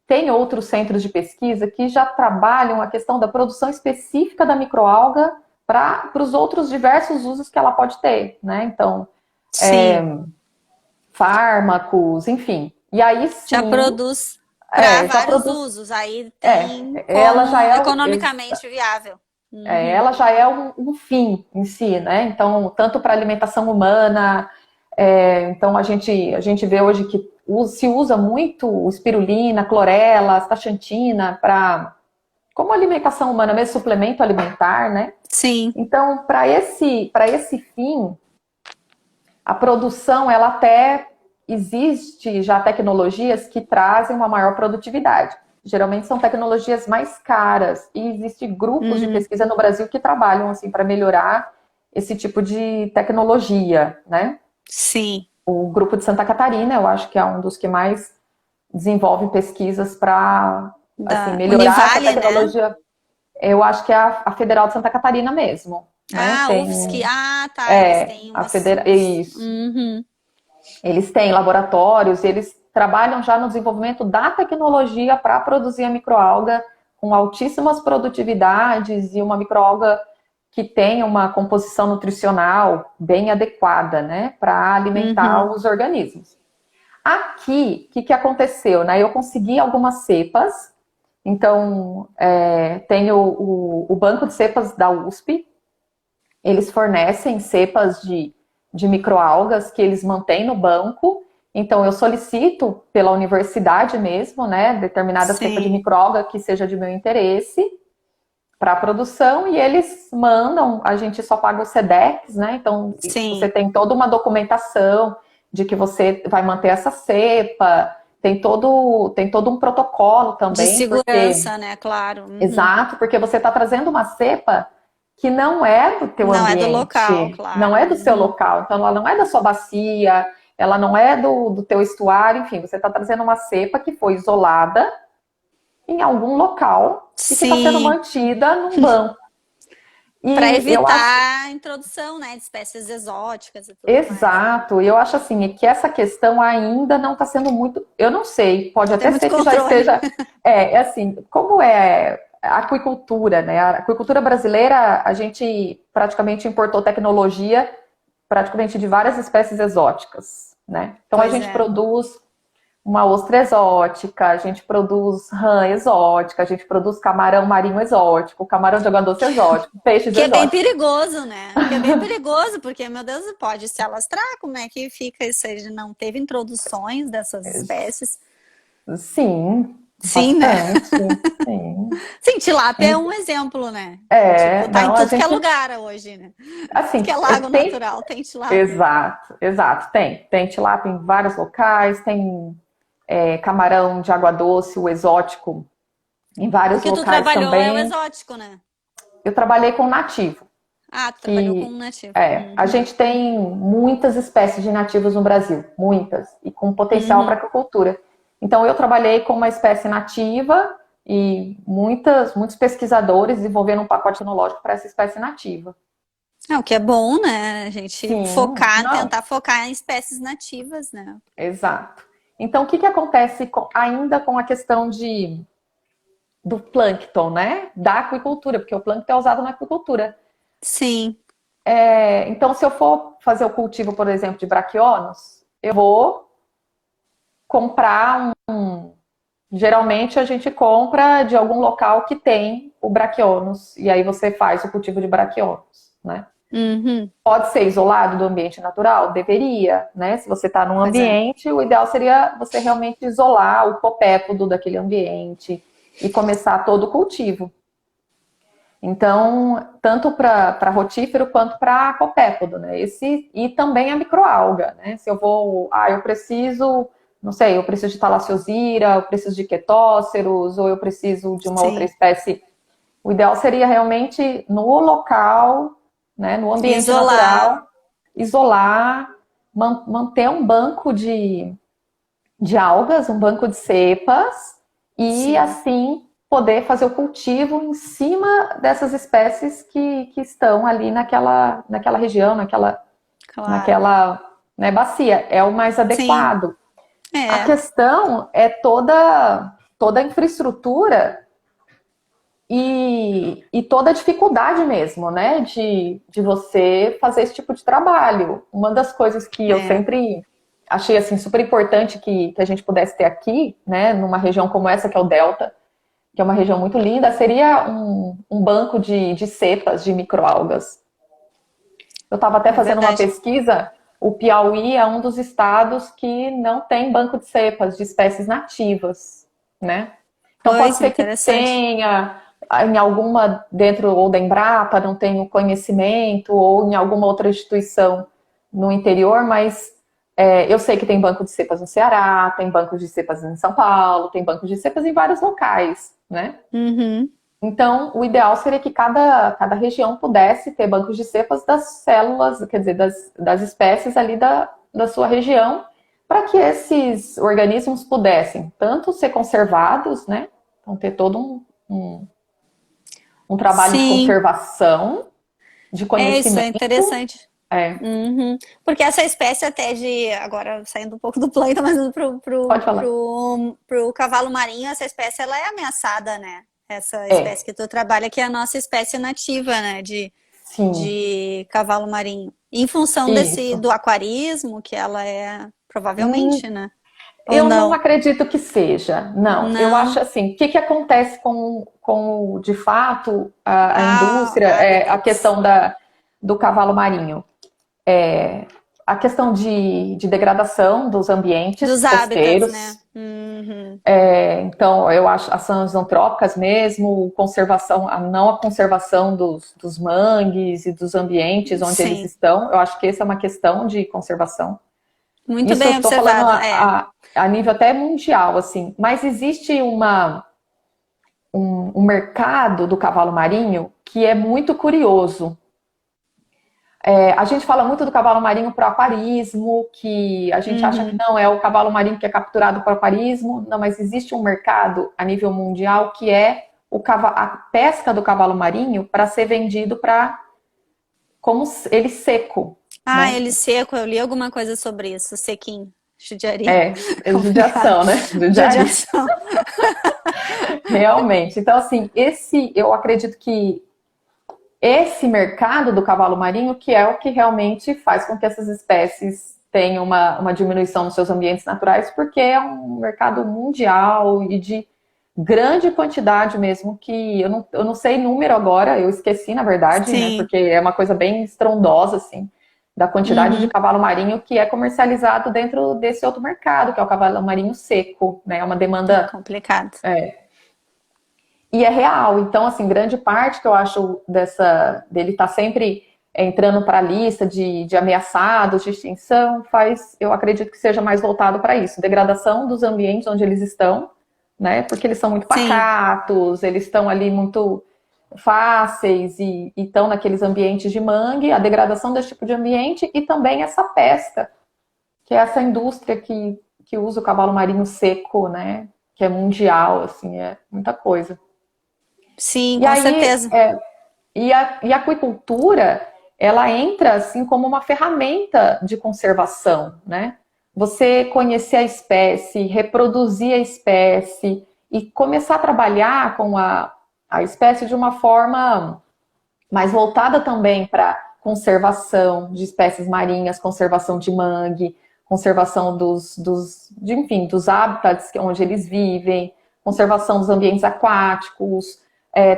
[SPEAKER 2] tem outros centros de pesquisa que já trabalham a questão da produção específica da microalga para os outros diversos usos que ela pode ter, né? Então,
[SPEAKER 1] Sim.
[SPEAKER 2] fármacos, enfim. E aí
[SPEAKER 1] Já
[SPEAKER 2] sim,
[SPEAKER 1] produz para
[SPEAKER 2] já
[SPEAKER 1] vários
[SPEAKER 2] produz.
[SPEAKER 1] usos. Aí tem
[SPEAKER 2] Ela já
[SPEAKER 1] como
[SPEAKER 2] é,
[SPEAKER 1] economicamente viável. Uhum.
[SPEAKER 2] ela já é um fim em si, né? Então, tanto para alimentação humana, então a gente vê hoje que se usa muito espirulina, clorela, astaxantina para como alimentação humana, mesmo suplemento alimentar, né?
[SPEAKER 1] Sim.
[SPEAKER 2] Então, para esse fim, a produção, ela até existe já tecnologias que trazem uma maior produtividade. Geralmente são tecnologias mais caras e existem grupos de
[SPEAKER 1] Uhum.
[SPEAKER 2] pesquisa no Brasil que trabalham assim para melhorar esse tipo de tecnologia, né?
[SPEAKER 1] Sim.
[SPEAKER 2] O grupo de Santa Catarina, eu acho que é um dos que mais desenvolve pesquisas para assim
[SPEAKER 1] Da
[SPEAKER 2] melhorar essa
[SPEAKER 1] Univale, né?
[SPEAKER 2] tecnologia. Eu acho que é a Federal de Santa Catarina mesmo, né?
[SPEAKER 1] Ah,
[SPEAKER 2] Tem
[SPEAKER 1] UFSC. Ah, tá. Eles têm
[SPEAKER 2] a
[SPEAKER 1] umas,
[SPEAKER 2] Federal,
[SPEAKER 1] uns.
[SPEAKER 2] isso.
[SPEAKER 1] Uhum.
[SPEAKER 2] Eles têm laboratórios, eles trabalham já no desenvolvimento da tecnologia para produzir a microalga com altíssimas produtividades e uma microalga que tenha uma composição nutricional bem adequada, né, para alimentar
[SPEAKER 1] Uhum.
[SPEAKER 2] os organismos. Aqui, o que aconteceu, né? Eu consegui algumas cepas, então tenho o banco de cepas da USP, eles fornecem cepas de microalgas que eles mantêm no banco. Então, eu solicito pela universidade mesmo, né, determinada cepa de
[SPEAKER 1] Sim.
[SPEAKER 2] microalga que seja de meu interesse para a produção e eles mandam, a gente só paga o SEDEX, né? Então, você
[SPEAKER 1] Sim.
[SPEAKER 2] tem toda uma documentação de que você vai manter essa cepa, tem todo um protocolo
[SPEAKER 1] De
[SPEAKER 2] também, porque
[SPEAKER 1] segurança, né? Claro. Uhum.
[SPEAKER 2] exato, porque você está trazendo uma cepa que não é do teu
[SPEAKER 1] Não é do local,
[SPEAKER 2] ambiente, não
[SPEAKER 1] claro.
[SPEAKER 2] é do seu
[SPEAKER 1] Uhum.
[SPEAKER 2] local, então ela não é da sua bacia, ela não é do teu estuário, enfim, você está trazendo uma cepa que foi isolada em algum local e que está sendo
[SPEAKER 1] Sim.
[SPEAKER 2] mantida num banco.
[SPEAKER 1] Para
[SPEAKER 2] E eu acho,
[SPEAKER 1] evitar a introdução, né, de espécies exóticas e tudo mais, né?
[SPEAKER 2] exato, e eu acho assim, que essa questão ainda não está sendo muito, eu não sei, pode
[SPEAKER 1] Não tem
[SPEAKER 2] até
[SPEAKER 1] muito
[SPEAKER 2] ser que já
[SPEAKER 1] controle.
[SPEAKER 2] esteja, assim, como é a aquicultura, né? A aquicultura brasileira, a gente praticamente importou tecnologia praticamente de várias espécies exóticas, né? Então a
[SPEAKER 1] Pois
[SPEAKER 2] gente
[SPEAKER 1] é.
[SPEAKER 2] produz uma ostra exótica, a gente produz rã exótica, a gente produz camarão marinho exótico, camarão de água doce exótico, peixes
[SPEAKER 1] Que é bem
[SPEAKER 2] exóticos.
[SPEAKER 1] perigoso, né? Que é bem perigoso, porque, meu Deus, pode se alastrar. Como é que fica isso aí? Não teve introduções dessas espécies?
[SPEAKER 2] Sim,
[SPEAKER 1] Sim, né?
[SPEAKER 2] bastante, sim.
[SPEAKER 1] Sim, tilápia é um exemplo, né? Tipo, tá em
[SPEAKER 2] Não, a
[SPEAKER 1] tudo que é
[SPEAKER 2] gente,
[SPEAKER 1] lugar hoje, né? Tudo que
[SPEAKER 2] assim,
[SPEAKER 1] é lago
[SPEAKER 2] tem,
[SPEAKER 1] natural tem tilápia.
[SPEAKER 2] exato, tem tilápia em vários locais, tem camarão de água doce, o exótico, em
[SPEAKER 1] O
[SPEAKER 2] vários
[SPEAKER 1] que tu
[SPEAKER 2] locais
[SPEAKER 1] trabalhou é o
[SPEAKER 2] também.
[SPEAKER 1] exótico, né?
[SPEAKER 2] Eu trabalhei com nativo.
[SPEAKER 1] Ah, tu trabalhou com um nativo.
[SPEAKER 2] A gente tem muitas espécies de nativos no Brasil, muitas, e com potencial para aquacultura. Então, eu trabalhei com uma espécie nativa e muitos pesquisadores desenvolveram um pacote tecnológico para essa espécie nativa.
[SPEAKER 1] O que é bom, né? A gente
[SPEAKER 2] Sim, não,
[SPEAKER 1] tentar focar em espécies nativas, né?
[SPEAKER 2] exato. Então, o que acontece ainda com a questão do plâncton, né? Da aquicultura, porque o plâncton é usado na aquicultura.
[SPEAKER 1] Sim.
[SPEAKER 2] Então, se eu for fazer o cultivo, por exemplo, de braquionos, eu vou comprar Geralmente a gente compra de algum local que tem o braquionos, e aí você faz o cultivo de braquionos, né? Pode ser isolado do ambiente natural? Deveria, né? Se você está num ambiente, o ideal seria você realmente isolar o copépodo daquele ambiente e começar todo o cultivo. Então, tanto para rotífero quanto para copépodo, né? E também a microalga, né? Se eu vou, eu preciso, não sei, eu preciso de talassiosira, eu preciso de quetóceros, ou eu preciso de uma outra espécie. O ideal seria realmente no local, né, no ambiente natural, isolar, manter um banco de algas, um banco de cepas, e assim poder fazer o cultivo em cima dessas espécies que estão ali naquela região, naquela né, bacia. É o mais adequado. A questão é toda a infraestrutura e toda a dificuldade mesmo, né, de você fazer esse tipo de trabalho. Uma das coisas que eu sempre achei assim super importante que a gente pudesse ter aqui, né, numa região como essa que é o Delta, que é uma região muito linda, seria um banco de cepas de microalgas. Eu estava até fazendo uma pesquisa, o Piauí é um dos estados que não tem banco de cepas de espécies nativas, né? Então pode ser que tenha em alguma dentro ou da Embrapa, não tenho conhecimento, ou em alguma outra instituição no interior, mas eu sei que tem banco de cepas no Ceará, tem banco de cepas em São Paulo, tem banco de cepas em vários locais, né? Então, o ideal seria que cada região pudesse ter bancos de cepas das células, quer dizer, das espécies ali da sua região, para que esses organismos pudessem tanto ser conservados, né? Então, ter todo um trabalho de conservação, de conhecimento.
[SPEAKER 1] Isso é interessante. Porque essa espécie até agora saindo um pouco do plâncton, mas pro cavalo marinho, essa espécie ela é ameaçada, né? Essa espécie que tu trabalha, que é a nossa espécie nativa, né? De cavalo marinho. Em função do aquarismo, que ela é, provavelmente, né?
[SPEAKER 2] Eu não acredito que seja, não. Eu acho assim, o que acontece de fato, a indústria, a questão do cavalo marinho? A questão de degradação dos ambientes costeiros.
[SPEAKER 1] Hábitats, né?
[SPEAKER 2] Então, eu acho as ações antrópicas mesmo, a conservação dos mangues e dos ambientes onde eles estão. Eu acho que essa é uma questão de conservação.
[SPEAKER 1] Muito bem observado.
[SPEAKER 2] Falando a nível até mundial, assim. Mas existe um mercado do cavalo marinho que é muito curioso. A gente fala muito do cavalo marinho para o aquarismo, que a gente acha que não é o cavalo marinho que é capturado para o aquarismo. Não, mas existe um mercado a nível mundial que é a pesca do cavalo marinho para ser vendido como ele seco. Né?
[SPEAKER 1] Ele seco, eu li alguma coisa sobre isso, sequinho. Judiaria.
[SPEAKER 2] Judiação, né? Judiação. Realmente. Então, assim, eu acredito que esse mercado do cavalo marinho que é o que realmente faz com que essas espécies tenham uma diminuição nos seus ambientes naturais, porque é um mercado mundial e de grande quantidade mesmo, que eu não sei número agora, eu esqueci, na verdade, né? Porque é uma coisa bem estrondosa, assim, da quantidade de cavalo marinho que é comercializado dentro desse outro mercado, que é o cavalo marinho seco, né? É uma demanda...
[SPEAKER 1] complicado.
[SPEAKER 2] E é real. Então, assim, grande parte que eu acho dele estar sempre entrando para a lista de ameaçados, de extinção, eu acredito que seja mais voltado para isso. Degradação dos ambientes onde eles estão, né? Porque eles são muito pacatos, eles estão ali muito fáceis e estão naqueles ambientes de mangue, a degradação desse tipo de ambiente e também essa pesca, que é essa indústria que usa o cavalo marinho seco, né? Que é mundial, assim, é muita coisa.
[SPEAKER 1] Sim,
[SPEAKER 2] E
[SPEAKER 1] com
[SPEAKER 2] aí,
[SPEAKER 1] certeza.
[SPEAKER 2] e a aquicultura, ela entra assim como uma ferramenta de conservação, né? Você conhecer a espécie, reproduzir a espécie e começar a trabalhar com a espécie de uma forma mais voltada também para conservação de espécies marinhas, conservação de mangue, conservação enfim, dos hábitats onde eles vivem, conservação dos ambientes aquáticos,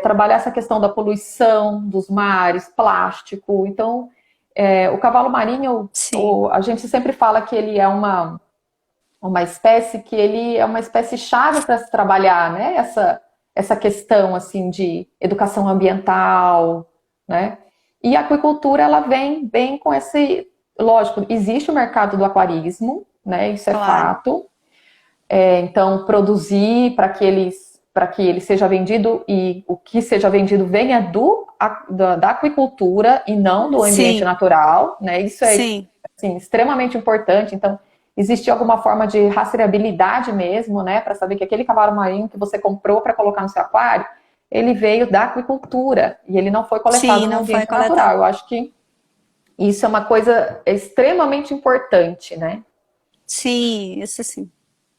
[SPEAKER 2] trabalhar essa questão da poluição dos mares, plástico. Então, o cavalo marinho,
[SPEAKER 1] Sim,
[SPEAKER 2] a gente sempre fala que ele é uma espécie que ele é uma espécie chave para se trabalhar, né? Essa questão assim de educação ambiental, né? E a aquicultura ela vem bem com esse, lógico, existe o mercado do aquarismo, né? Isso é
[SPEAKER 1] claro.
[SPEAKER 2] fato. Então produzir para que ele seja vendido e o que seja vendido venha da aquicultura e não do ambiente
[SPEAKER 1] Sim,
[SPEAKER 2] natural, né? Isso é
[SPEAKER 1] sim,
[SPEAKER 2] assim, extremamente importante. Então existe alguma forma de rastreabilidade mesmo, né, para saber que aquele cavalo marinho que você comprou para colocar no seu aquário, ele veio da aquicultura e ele não foi
[SPEAKER 1] sim,
[SPEAKER 2] coletado no
[SPEAKER 1] não foi
[SPEAKER 2] ambiente natural.
[SPEAKER 1] coletado.
[SPEAKER 2] Eu acho que isso é uma coisa extremamente importante, né?
[SPEAKER 1] Sim, isso sim,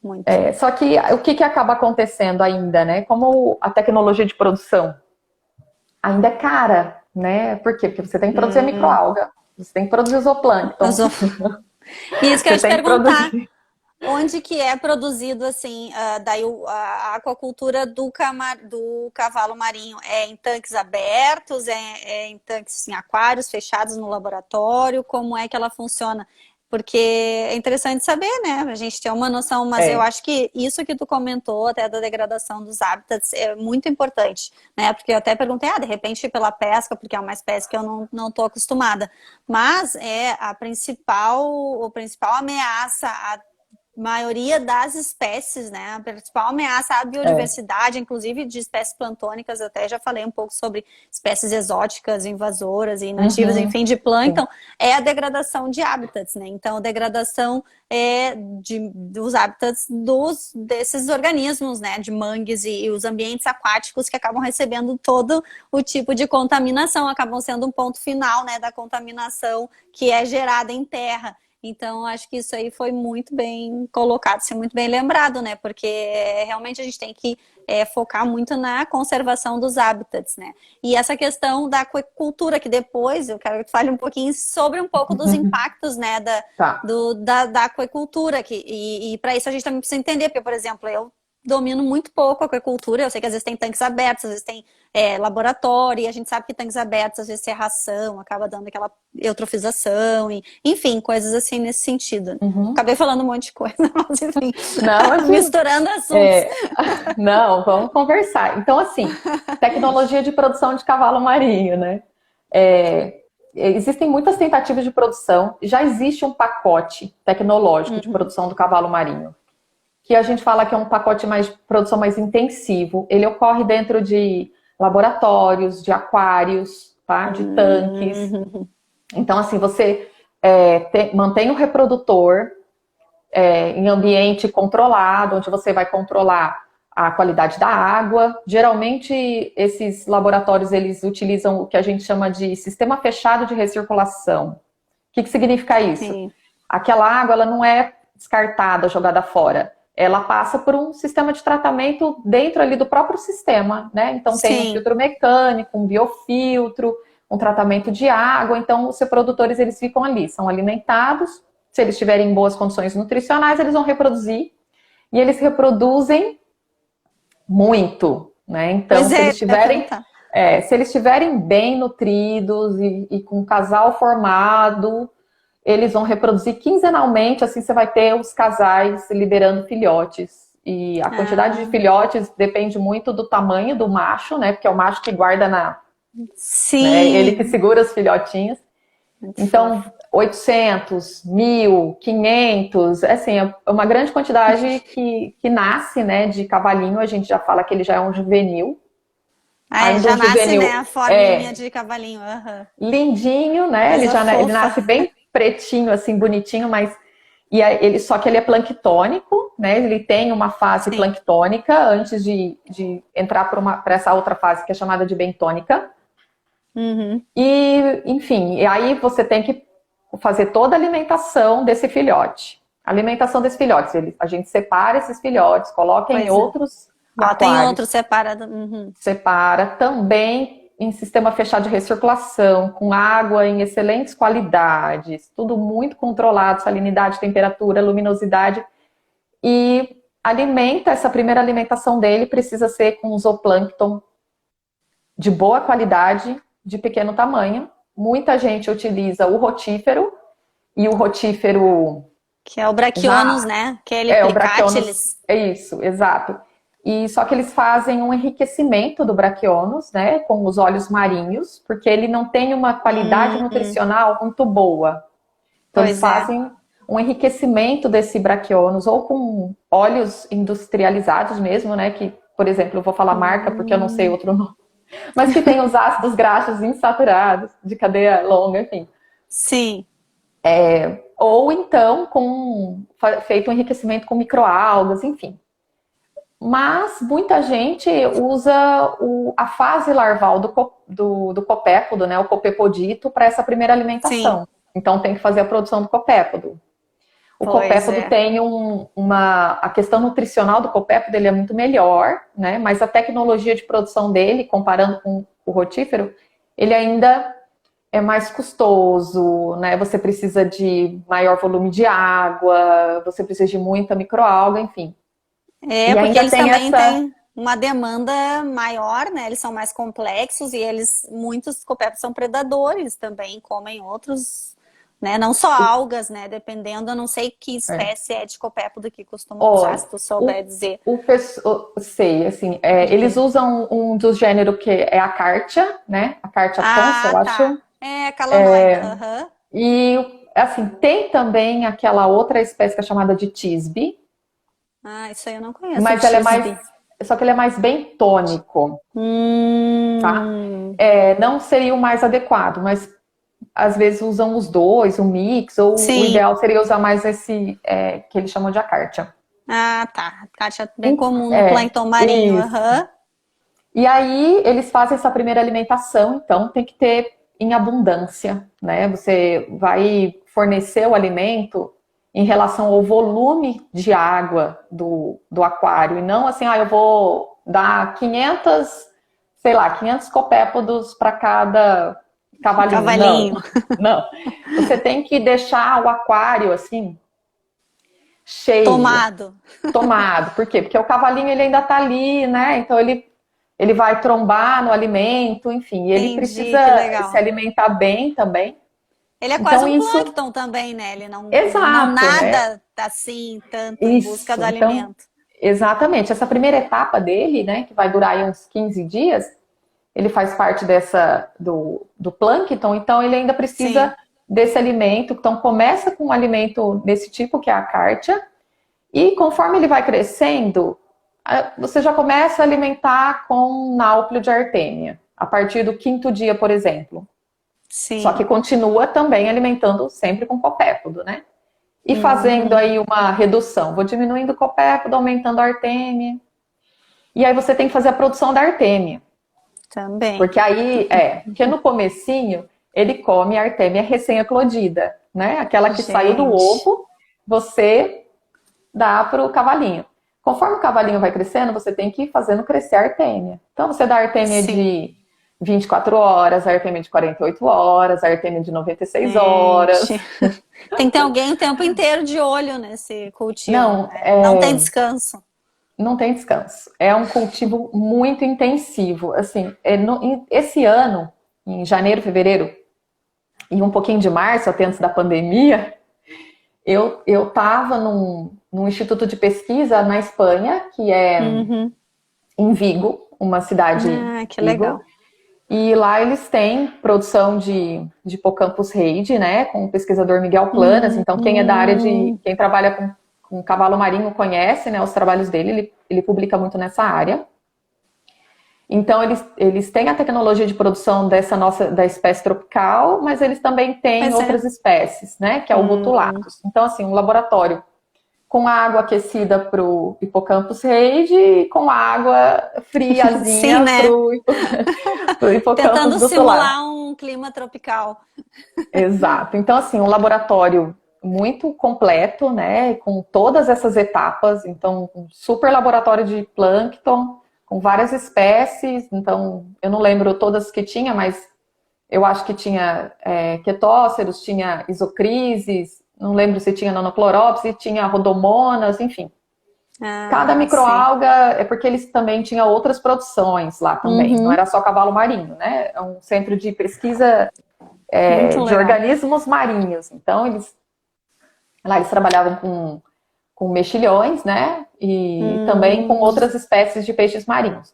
[SPEAKER 1] muito.
[SPEAKER 2] Só que o que acaba acontecendo ainda, né? Como a tecnologia de produção ainda é cara, né? Por quê? Porque você tem que produzir a
[SPEAKER 1] Hum,
[SPEAKER 2] microalga, você tem que produzir o zooplâncton,
[SPEAKER 1] azul. E isso que eu
[SPEAKER 2] você
[SPEAKER 1] ia te
[SPEAKER 2] tem que
[SPEAKER 1] perguntar,
[SPEAKER 2] produzir.
[SPEAKER 1] onde que é produzido assim, daí a aquacultura do cavalo marinho é em tanques abertos, é em tanques assim, aquários fechados no laboratório, como é que ela funciona? Porque é interessante saber, né? A gente ter uma noção, mas eu
[SPEAKER 2] É,
[SPEAKER 1] acho que isso que tu comentou, até da degradação dos hábitats, é muito importante, né? Porque eu até perguntei, de repente pela pesca, porque é uma espécie que eu não estou acostumada. Mas a principal ameaça maioria das espécies, né? A principal ameaça à
[SPEAKER 2] é,
[SPEAKER 1] biodiversidade, inclusive de espécies plantônicas, eu até já falei um pouco sobre espécies exóticas, invasoras e nativas,
[SPEAKER 2] uhum,
[SPEAKER 1] enfim, de
[SPEAKER 2] sim.
[SPEAKER 1] plâncton, é a degradação de hábitats, né? Então, a degradação dos hábitats desses organismos, né? De mangues e os ambientes aquáticos que acabam recebendo todo o tipo de contaminação, acabam sendo um ponto final, né? Da contaminação que é gerada em terra. Então, acho que isso aí foi muito bem colocado, ser muito bem lembrado, né? Porque realmente a gente tem que focar muito na conservação dos hábitats, né? E essa questão da aquicultura, que depois eu quero que tu fale um pouquinho sobre um pouco dos impactos, né,
[SPEAKER 2] Tá.
[SPEAKER 1] da aquicultura. E para isso a gente também precisa entender, porque, por exemplo, eu domino muito pouco a aquicultura, eu sei que às vezes tem tanques abertos, às vezes tem laboratório, e a gente sabe que tanques abertos, às vezes, é ração, acaba dando aquela eutrofização, e, enfim, coisas assim nesse sentido.
[SPEAKER 2] Uhum.
[SPEAKER 1] Acabei falando um monte de coisa, mas enfim,
[SPEAKER 2] Não, assim,
[SPEAKER 1] misturando assuntos.
[SPEAKER 2] é, não, vamos conversar. Então, assim, tecnologia de produção de cavalo marinho, né? É, existem muitas tentativas de produção, já existe um pacote tecnológico de
[SPEAKER 1] Uhum.
[SPEAKER 2] produção do cavalo marinho, que a gente fala que é um pacote mais produção mais intensivo. Ele ocorre dentro de laboratórios, de aquários, tá? De tanques.
[SPEAKER 1] Uhum.
[SPEAKER 2] Então, assim, você mantém o reprodutor em ambiente controlado, onde você vai controlar a qualidade da água. Geralmente, esses laboratórios eles utilizam o que a gente chama de sistema fechado de recirculação. O que significa isso?
[SPEAKER 1] Sim,
[SPEAKER 2] Aquela água ela não é descartada, jogada fora. Ela passa por um sistema de tratamento dentro ali do próprio sistema, né? Então tem um
[SPEAKER 1] sim.
[SPEAKER 2] filtro mecânico, um biofiltro, um tratamento de água. Então os reprodutores eles ficam ali, são alimentados. Se eles tiverem em boas condições nutricionais, eles vão reproduzir e eles reproduzem muito, né? Então
[SPEAKER 1] Pois é, eu ia perguntar.
[SPEAKER 2] se eles estiverem bem nutridos e com um casal formado, eles vão reproduzir quinzenalmente, assim você vai ter os casais liberando filhotes. E a quantidade de
[SPEAKER 1] Ah,
[SPEAKER 2] filhotes depende muito do tamanho do macho, né? Porque é o macho que guarda né? Ele que
[SPEAKER 1] sim,
[SPEAKER 2] segura os filhotinhos.
[SPEAKER 1] muito
[SPEAKER 2] Então,
[SPEAKER 1] fofo.
[SPEAKER 2] 800, 1.000, 500, assim, é uma grande quantidade que nasce, né, de cavalinho. A gente já fala que ele já é um juvenil.
[SPEAKER 1] Ah,
[SPEAKER 2] ainda
[SPEAKER 1] já
[SPEAKER 2] um
[SPEAKER 1] nasce,
[SPEAKER 2] juvenil
[SPEAKER 1] né, a forminha de cavalinho. Aham.
[SPEAKER 2] lindinho, né?
[SPEAKER 1] Coisa
[SPEAKER 2] Ele
[SPEAKER 1] fofa.
[SPEAKER 2] nasce bem pretinho, assim, bonitinho, mas só que ele é planctônico, né? Ele tem uma fase
[SPEAKER 1] Sim.
[SPEAKER 2] planctônica antes de entrar para essa outra fase que é chamada de bentônica.
[SPEAKER 1] Uhum.
[SPEAKER 2] E, enfim, e aí você tem que fazer toda a alimentação desse filhote. A alimentação desses filhotes, a gente separa esses filhotes, coloca em
[SPEAKER 1] Pois é.
[SPEAKER 2] outros
[SPEAKER 1] Bota em outro
[SPEAKER 2] aquários,
[SPEAKER 1] separado. Uhum.
[SPEAKER 2] separa também em sistema fechado de recirculação, com água em excelentes qualidades, tudo muito controlado, salinidade, temperatura, luminosidade, e alimenta, essa primeira alimentação dele precisa ser com zooplâncton de boa qualidade, de pequeno tamanho. Muita gente utiliza o rotífero, e o rotífero
[SPEAKER 1] Que é o Brachionos,
[SPEAKER 2] já
[SPEAKER 1] né? Kelly
[SPEAKER 2] é o Brachionos,
[SPEAKER 1] plicatis.
[SPEAKER 2] é isso, exato. E só que eles fazem um enriquecimento do Brachionos, né, com os óleos marinhos, porque ele não tem uma qualidade
[SPEAKER 1] Hum,
[SPEAKER 2] nutricional muito boa. Então eles
[SPEAKER 1] pois é.
[SPEAKER 2] fazem um enriquecimento desse Brachionos ou com óleos industrializados mesmo, né, que, por exemplo, eu vou falar marca porque eu não sei
[SPEAKER 1] Hum,
[SPEAKER 2] outro nome, mas que tem os ácidos graxos insaturados de cadeia longa, enfim.
[SPEAKER 1] sim.
[SPEAKER 2] Ou então feito um enriquecimento com microalgas, enfim. Mas muita gente usa a fase larval do copépodo, né, o copepodito, para essa primeira
[SPEAKER 1] Sim.
[SPEAKER 2] alimentação. Então tem que fazer a produção do copépodo. O
[SPEAKER 1] Pois
[SPEAKER 2] copépodo
[SPEAKER 1] é.
[SPEAKER 2] tem a questão nutricional do copépodo, ele é muito melhor, né? Mas a tecnologia de produção dele, comparando com o rotífero, ele ainda é mais custoso, né? Você precisa de maior volume de água, você precisa de muita microalga, enfim.
[SPEAKER 1] É,
[SPEAKER 2] E
[SPEAKER 1] porque
[SPEAKER 2] ainda
[SPEAKER 1] eles
[SPEAKER 2] tem
[SPEAKER 1] também
[SPEAKER 2] essa.
[SPEAKER 1] têm uma demanda maior, né? Eles são mais complexos e muitos copépodios são predadores também, comem outros, né? Não só algas, né? Dependendo, eu não sei que
[SPEAKER 2] É.
[SPEAKER 1] espécie é de copépodo que costumam usar,
[SPEAKER 2] Olha,
[SPEAKER 1] se tu souber dizer.
[SPEAKER 2] sei, assim,
[SPEAKER 1] De
[SPEAKER 2] eles
[SPEAKER 1] quê?
[SPEAKER 2] usam um dos gêneros que é a Cártia, né? A Cártia tonsa,
[SPEAKER 1] Ah,
[SPEAKER 2] eu
[SPEAKER 1] tá.
[SPEAKER 2] acho.
[SPEAKER 1] É, calanoide. Aham.
[SPEAKER 2] E, assim, tem também aquela outra espécie que é chamada de Tisbe,
[SPEAKER 1] Ah, isso aí eu não conheço,
[SPEAKER 2] mas ela é mais.
[SPEAKER 1] tisbe.
[SPEAKER 2] Só que ele é mais bentônico, tá?
[SPEAKER 1] Hum,
[SPEAKER 2] Não seria o mais adequado, mas às vezes usam os dois, um mix, ou o
[SPEAKER 1] sim.
[SPEAKER 2] ideal seria usar mais esse que eles chamam de Acartia.
[SPEAKER 1] Ah, tá. Kátia é bem comum no
[SPEAKER 2] É,
[SPEAKER 1] plâncton marinho.
[SPEAKER 2] isso.
[SPEAKER 1] Aham.
[SPEAKER 2] E aí eles fazem essa primeira alimentação, então tem que ter em abundância, né? Você vai fornecer o alimento em relação ao volume de água do aquário, e não assim, eu vou dar 500, sei lá, 500 copépodos para cada cavalinho. Não,
[SPEAKER 1] Cavalinho.
[SPEAKER 2] não. Você tem que deixar o aquário assim cheio,
[SPEAKER 1] Tomado.
[SPEAKER 2] tomado. Por quê? Porque o cavalinho ele ainda está ali, né? Então ele vai trombar no alimento, enfim, e ele
[SPEAKER 1] Entendi,
[SPEAKER 2] precisa
[SPEAKER 1] que
[SPEAKER 2] se
[SPEAKER 1] legal.
[SPEAKER 2] alimentar bem também.
[SPEAKER 1] Ele é quase
[SPEAKER 2] Então
[SPEAKER 1] um
[SPEAKER 2] isso,
[SPEAKER 1] plâncton também, né? Ele não
[SPEAKER 2] exato, né?
[SPEAKER 1] nada assim tanto em busca do
[SPEAKER 2] Isso. Então,
[SPEAKER 1] alimento.
[SPEAKER 2] exatamente, essa primeira etapa dele, né, que vai durar aí uns 15 dias, ele faz parte do plâncton, então ele ainda
[SPEAKER 1] Sim,
[SPEAKER 2] precisa desse alimento. Então começa com um alimento desse tipo, que é a cártia, e conforme ele vai crescendo, você já começa a alimentar com náuplio de artêmia, a partir do quinto dia, por exemplo. Só que
[SPEAKER 1] sim.
[SPEAKER 2] continua também alimentando sempre com copépodo, né? E fazendo
[SPEAKER 1] Uhum,
[SPEAKER 2] aí uma redução. Vou diminuindo o copépodo, aumentando a artêmia. E aí você tem que fazer a produção da artêmia.
[SPEAKER 1] também.
[SPEAKER 2] Porque aí, porque no comecinho, ele come a artêmia recém-eclodida, né? Aquela que saiu do
[SPEAKER 1] Gente,
[SPEAKER 2] ovo, você dá para o cavalinho. Conforme o cavalinho vai crescendo, você tem que ir fazendo crescer a artêmia. Então, você dá a artêmia
[SPEAKER 1] sim.
[SPEAKER 2] de 24 horas, a artêmia de 48 horas, a artêmia de 96
[SPEAKER 1] Gente.
[SPEAKER 2] horas.
[SPEAKER 1] Tem que ter alguém o tempo inteiro de olho nesse cultivo,
[SPEAKER 2] Não,
[SPEAKER 1] né? Não tem descanso.
[SPEAKER 2] não tem descanso. É um cultivo muito intensivo. Assim, esse ano, em janeiro, fevereiro e um pouquinho de março, até antes da pandemia, eu estava num instituto de pesquisa na Espanha, que é
[SPEAKER 1] Uhum.
[SPEAKER 2] em Vigo, uma cidade
[SPEAKER 1] Ah, que
[SPEAKER 2] Vigo,
[SPEAKER 1] legal.
[SPEAKER 2] e lá eles têm produção de Hippocampus reid, né, com o pesquisador Miguel Planas. Então, quem é da área
[SPEAKER 1] Hum,
[SPEAKER 2] quem trabalha com cavalo marinho conhece, né, os trabalhos dele, ele publica muito nessa área. Então, eles têm a tecnologia de produção da espécie tropical, mas eles também têm outras espécies, né? Que é o Botulatus. Então, assim, um laboratório com água aquecida para o Hippocampus reid e com água friazinha
[SPEAKER 1] Sim, né?
[SPEAKER 2] para o Hippocampus
[SPEAKER 1] Tentando
[SPEAKER 2] botulatus.
[SPEAKER 1] simular um clima tropical.
[SPEAKER 2] Exato. Então, assim, um laboratório muito completo, né? Com todas essas etapas. Então, um super laboratório de plâncton, com várias espécies. Então, eu não lembro todas que tinha, mas eu acho que tinha quetóceros, tinha isocrises, não lembro se tinha nanocloropsis, tinha rodomonas, enfim. Cada microalga é porque eles também tinham outras produções lá também, não era só cavalo marinho, né? É um centro de pesquisa de organismos marinhos. Então, eles trabalhavam com mexilhões, né? E também com outras espécies de peixes marinhos.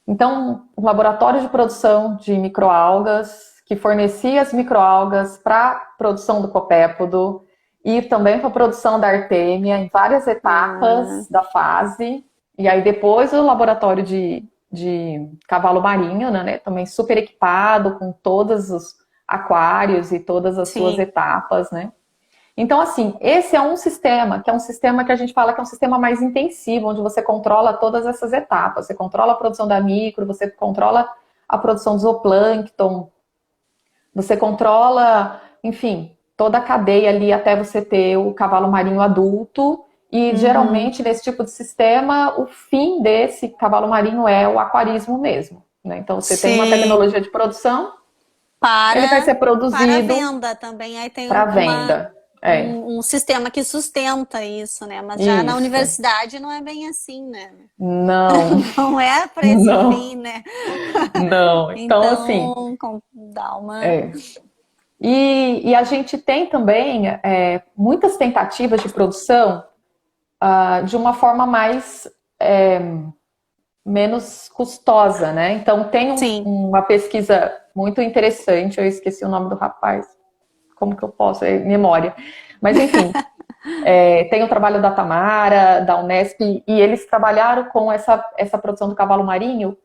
[SPEAKER 2] Então, um laboratório de produção de microalgas, que fornecia as microalgas para a produção do copépodo e também para a produção da artêmia em várias etapas da fase. E aí depois o laboratório de cavalo marinho, né? Também super equipado, com todos os aquários e todas as suas etapas, né? Então, assim, esse é um sistema, que é um sistema que a gente fala que é um sistema mais intensivo, onde você controla todas essas etapas. Você controla a produção da micro, você controla a produção do zooplâncton, você controla, enfim, toda a cadeia ali até você ter o cavalo marinho adulto. E, geralmente, nesse tipo de sistema, o fim desse cavalo marinho é o aquarismo mesmo, né? Então, você tem uma tecnologia de produção, ele vai ser produzido
[SPEAKER 1] para venda também. Aí tem
[SPEAKER 2] para venda.
[SPEAKER 1] Um sistema que sustenta isso, né? Mas já na universidade não é bem assim, né?
[SPEAKER 2] Não.
[SPEAKER 1] Não é para esse fim, né?
[SPEAKER 2] Não. Então assim...
[SPEAKER 1] dá uma...
[SPEAKER 2] E a gente tem também muitas tentativas de produção de uma forma menos custosa, né? Então tem uma pesquisa muito interessante, eu esqueci o nome do rapaz. Como que eu posso? Memória. Mas, enfim, tem o trabalho da Tamara, da Unesp, e eles trabalharam com essa produção do cavalo marinho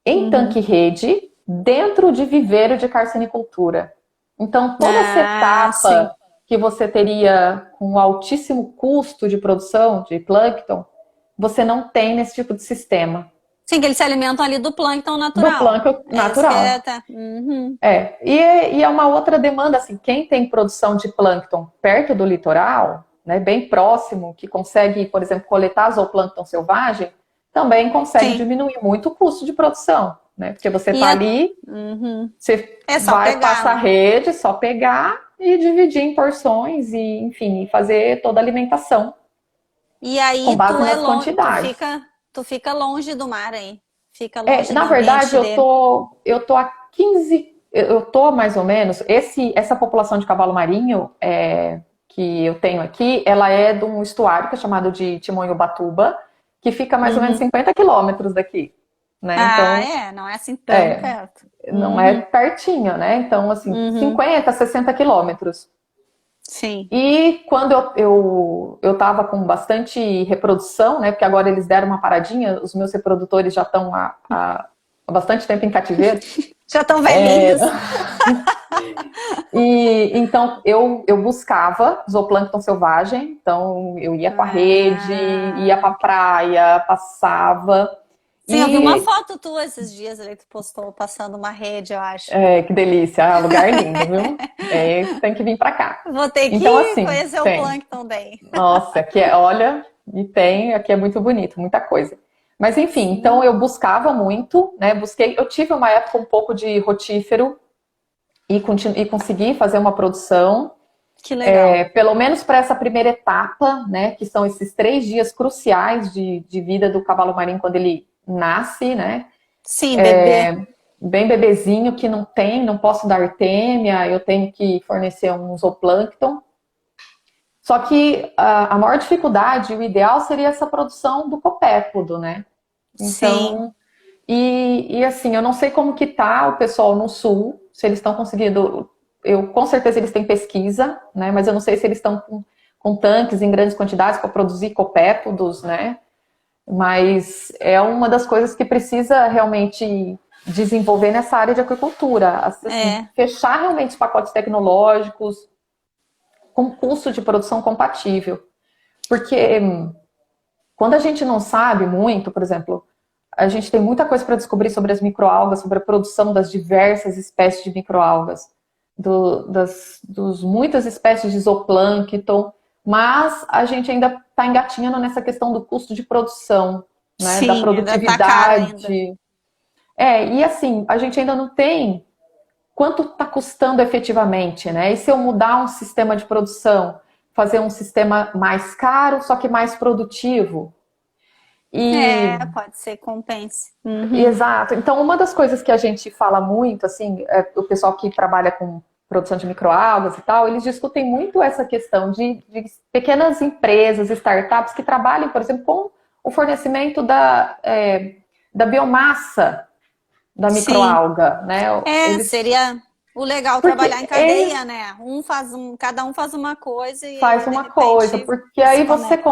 [SPEAKER 2] em tanque-rede, dentro de viveiro de carcinicultura. Então, toda essa etapa que você teria com um altíssimo custo de produção de plâncton, você não tem nesse tipo de sistema.
[SPEAKER 1] Sim, que eles se alimentam ali do plâncton natural.
[SPEAKER 2] Do plâncton natural. E é uma outra demanda, assim, quem tem produção de plâncton perto do litoral, né, bem próximo, que consegue, por exemplo, coletar zooplâncton selvagem, também consegue diminuir muito o custo de produção, né? Porque você está ali, você vai passar a rede, só pegar e dividir em porções e, enfim, fazer toda a alimentação.
[SPEAKER 1] E aí
[SPEAKER 2] com base nas quantidades.
[SPEAKER 1] Tu fica longe do mar aí. Fica longe
[SPEAKER 2] na verdade, eu tô a 15. Eu tô mais ou menos. Essa população de cavalo marinho que eu tenho aqui, ela é de um estuário que é chamado de Timonho-Batuba, que fica mais ou menos 50 quilômetros daqui. Né?
[SPEAKER 1] Então, não é assim tão perto.
[SPEAKER 2] Não é pertinho, né? Então, assim, 50, 60 quilômetros.
[SPEAKER 1] Sim.
[SPEAKER 2] E quando eu tava com bastante reprodução, né? Porque agora eles deram uma paradinha, os meus reprodutores já estão há bastante tempo em cativeiro.
[SPEAKER 1] Já estão velhinhos.
[SPEAKER 2] E então eu buscava zooplâncton selvagem, então eu ia com a rede, ia pra praia, passava.
[SPEAKER 1] Sim, eu vi uma foto tua esses dias ali, tu postou passando uma rede, eu acho.
[SPEAKER 2] Que delícia, lugar lindo, viu? Tem que vir pra cá.
[SPEAKER 1] Vou ter que conhecer o plâncton daí.
[SPEAKER 2] Nossa, aqui aqui é muito bonito, muita coisa. Mas enfim, então eu buscava muito, né? Eu tive uma época um pouco de rotífero e consegui fazer uma produção.
[SPEAKER 1] Que legal.
[SPEAKER 2] Pelo menos para essa primeira etapa, né? Que são esses 3 dias cruciais de vida do cavalo marinho quando ele nasce, né?
[SPEAKER 1] Sim, bebê.
[SPEAKER 2] Bem bebezinho, que não posso dar artêmia, eu tenho que fornecer um zooplâncton. Só que a maior dificuldade, o ideal seria essa produção do copépodo, né? Então, e assim, eu não sei como que tá o pessoal no sul, se eles estão conseguindo, com certeza eles têm pesquisa, né? Mas eu não sei se eles estão com tanques em grandes quantidades para produzir copépodos, né? Mas é uma das coisas que precisa realmente desenvolver nessa área de aquicultura. Assim,
[SPEAKER 1] É,
[SPEAKER 2] fechar realmente os pacotes tecnológicos com custo de produção compatível. Porque quando a gente não sabe muito, por exemplo, a gente tem muita coisa para descobrir sobre as microalgas, sobre a produção das diversas espécies de microalgas, dos muitas espécies de zooplâncton, mas a gente ainda está engatinhando nessa questão do custo de produção, né, da
[SPEAKER 1] sim, ainda tá caro ainda.
[SPEAKER 2] produtividade. E assim, a gente ainda não tem quanto está custando efetivamente, né? E se eu mudar um sistema de produção, fazer um sistema mais caro, só que mais produtivo? E
[SPEAKER 1] É, pode ser, compense. Uhum.
[SPEAKER 2] exato. Então, uma das coisas que a gente fala muito, assim, o pessoal que trabalha com produção de microalgas e tal, eles discutem muito essa questão de pequenas empresas, startups que trabalham, por exemplo, com o fornecimento da biomassa da
[SPEAKER 1] Sim.
[SPEAKER 2] microalga, né?
[SPEAKER 1] É,
[SPEAKER 2] Eles,
[SPEAKER 1] seria o legal trabalhar
[SPEAKER 2] porque
[SPEAKER 1] em cadeia, né? Cada um faz uma coisa e
[SPEAKER 2] faz
[SPEAKER 1] aí de
[SPEAKER 2] uma coisa,
[SPEAKER 1] repente
[SPEAKER 2] porque
[SPEAKER 1] se
[SPEAKER 2] aí
[SPEAKER 1] conecta.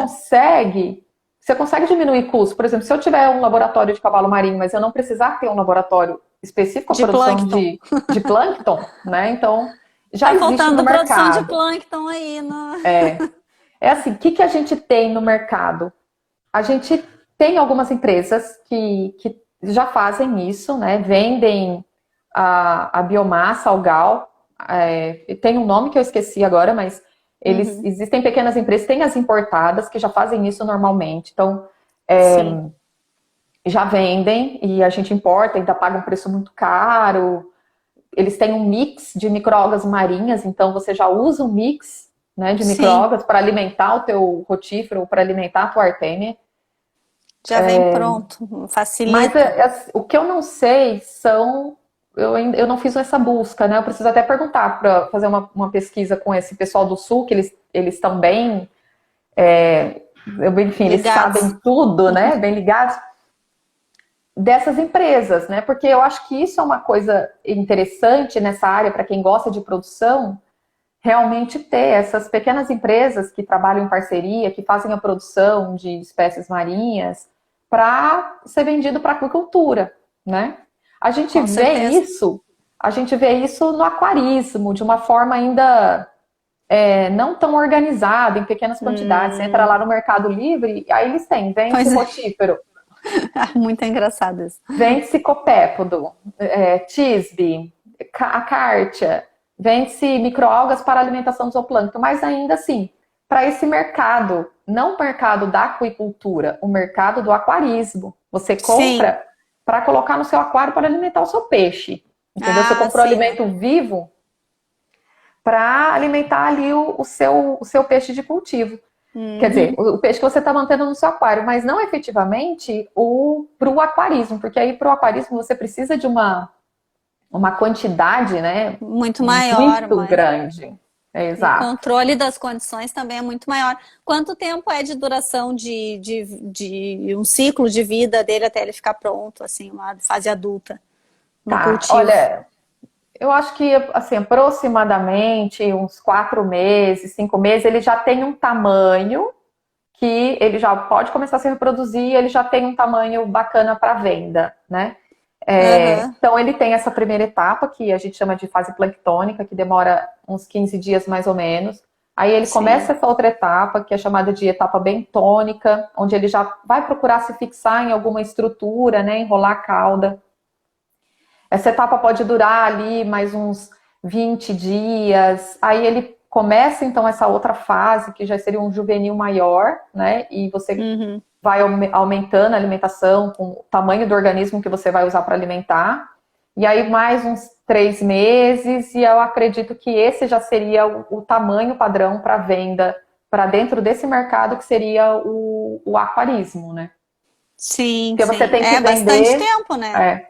[SPEAKER 2] você consegue diminuir custos. Por exemplo, se eu tiver um laboratório de cavalo marinho, mas eu não precisar ter um laboratório específico à
[SPEAKER 1] De
[SPEAKER 2] produção
[SPEAKER 1] plâncton.
[SPEAKER 2] de plâncton, né? Então, já
[SPEAKER 1] Tá
[SPEAKER 2] existe no
[SPEAKER 1] faltando produção de
[SPEAKER 2] mercado.
[SPEAKER 1] plâncton aí no...
[SPEAKER 2] É assim, o que, que a gente tem no mercado? A gente tem algumas empresas que já fazem isso, né? Vendem a biomassa, algal. Tem um nome que eu esqueci agora, mas
[SPEAKER 1] Uhum.
[SPEAKER 2] existem pequenas empresas, tem as importadas que já fazem isso normalmente. Então,
[SPEAKER 1] Sim.
[SPEAKER 2] já vendem e a gente importa, ainda paga um preço muito caro. Eles têm um mix de microalgas marinhas, então você já usa um mix, né, de
[SPEAKER 1] Sim.
[SPEAKER 2] microalgas para alimentar o teu rotífero, para alimentar a tua artêmia.
[SPEAKER 1] Já vem pronto.
[SPEAKER 2] Mas
[SPEAKER 1] Facilita.
[SPEAKER 2] o que eu não sei são. Eu não fiz essa busca, né? Eu preciso até perguntar para fazer uma pesquisa com esse pessoal do Sul, que eles estão bem. Enfim, eles
[SPEAKER 1] Ligados.
[SPEAKER 2] sabem tudo, né? Bem ligados dessas empresas, né? Porque eu acho que isso é uma coisa interessante nessa área para quem gosta de produção, realmente ter essas pequenas empresas que trabalham em parceria, que fazem a produção de espécies marinhas para ser vendido para a aquicultura, né? A gente
[SPEAKER 1] Com
[SPEAKER 2] vê
[SPEAKER 1] certeza.
[SPEAKER 2] isso, a gente vê isso no aquarismo, de uma forma ainda não tão organizada, em pequenas quantidades. Você entra
[SPEAKER 1] Hum,
[SPEAKER 2] lá no Mercado Livre, aí eles têm, vende-se
[SPEAKER 1] pois é.
[SPEAKER 2] rotífero,
[SPEAKER 1] Muito engraçado isso.
[SPEAKER 2] vende-se copépodo, tisbe, acártia, vende-se microalgas para alimentação do zooplâncton, mas ainda assim, para esse mercado, não o mercado da aquicultura, o mercado do aquarismo. Você
[SPEAKER 1] Sim.
[SPEAKER 2] compra para colocar no seu aquário para alimentar o seu peixe. Entendeu? Você
[SPEAKER 1] Ah,
[SPEAKER 2] comprou
[SPEAKER 1] sim, né?
[SPEAKER 2] alimento vivo para alimentar ali o seu peixe de cultivo. Quer dizer,
[SPEAKER 1] Uhum.
[SPEAKER 2] o peixe que você está mantendo no seu aquário, mas não efetivamente para o aquarismo, porque aí para o aquarismo você precisa de uma quantidade, né,
[SPEAKER 1] Muito maior,
[SPEAKER 2] muito
[SPEAKER 1] mas
[SPEAKER 2] grande.
[SPEAKER 1] e o
[SPEAKER 2] Exato.
[SPEAKER 1] controle das condições também é muito maior. Quanto tempo é de duração de um ciclo de vida dele até ele ficar pronto, assim, uma fase adulta no
[SPEAKER 2] Tá,
[SPEAKER 1] cultivo?
[SPEAKER 2] olha, eu acho que assim, aproximadamente uns 4 meses, 5 meses, ele já tem um tamanho que ele já pode começar a se reproduzir, ele já tem um tamanho bacana para venda, né?
[SPEAKER 1] Aham,
[SPEAKER 2] Então ele tem essa primeira etapa, que a gente chama de fase planctônica, que demora uns 15 dias mais ou menos. Aí ele
[SPEAKER 1] sim.
[SPEAKER 2] começa essa outra etapa, que é chamada de etapa bentônica, onde ele já vai procurar se fixar em alguma estrutura, né, enrolar a cauda. Essa etapa pode durar ali mais uns 20 dias. Aí ele começa então essa outra fase, que já seria um juvenil maior, né? E você
[SPEAKER 1] Uhum.
[SPEAKER 2] vai aumentando a alimentação com o tamanho do organismo que você vai usar para alimentar. E aí mais uns 3 meses, e eu acredito que esse já seria o tamanho padrão para venda para dentro desse mercado que seria o aquarismo, né?
[SPEAKER 1] Sim,
[SPEAKER 2] Porque você
[SPEAKER 1] sim.
[SPEAKER 2] tem que
[SPEAKER 1] É bastante
[SPEAKER 2] vender,
[SPEAKER 1] tempo, né?
[SPEAKER 2] é,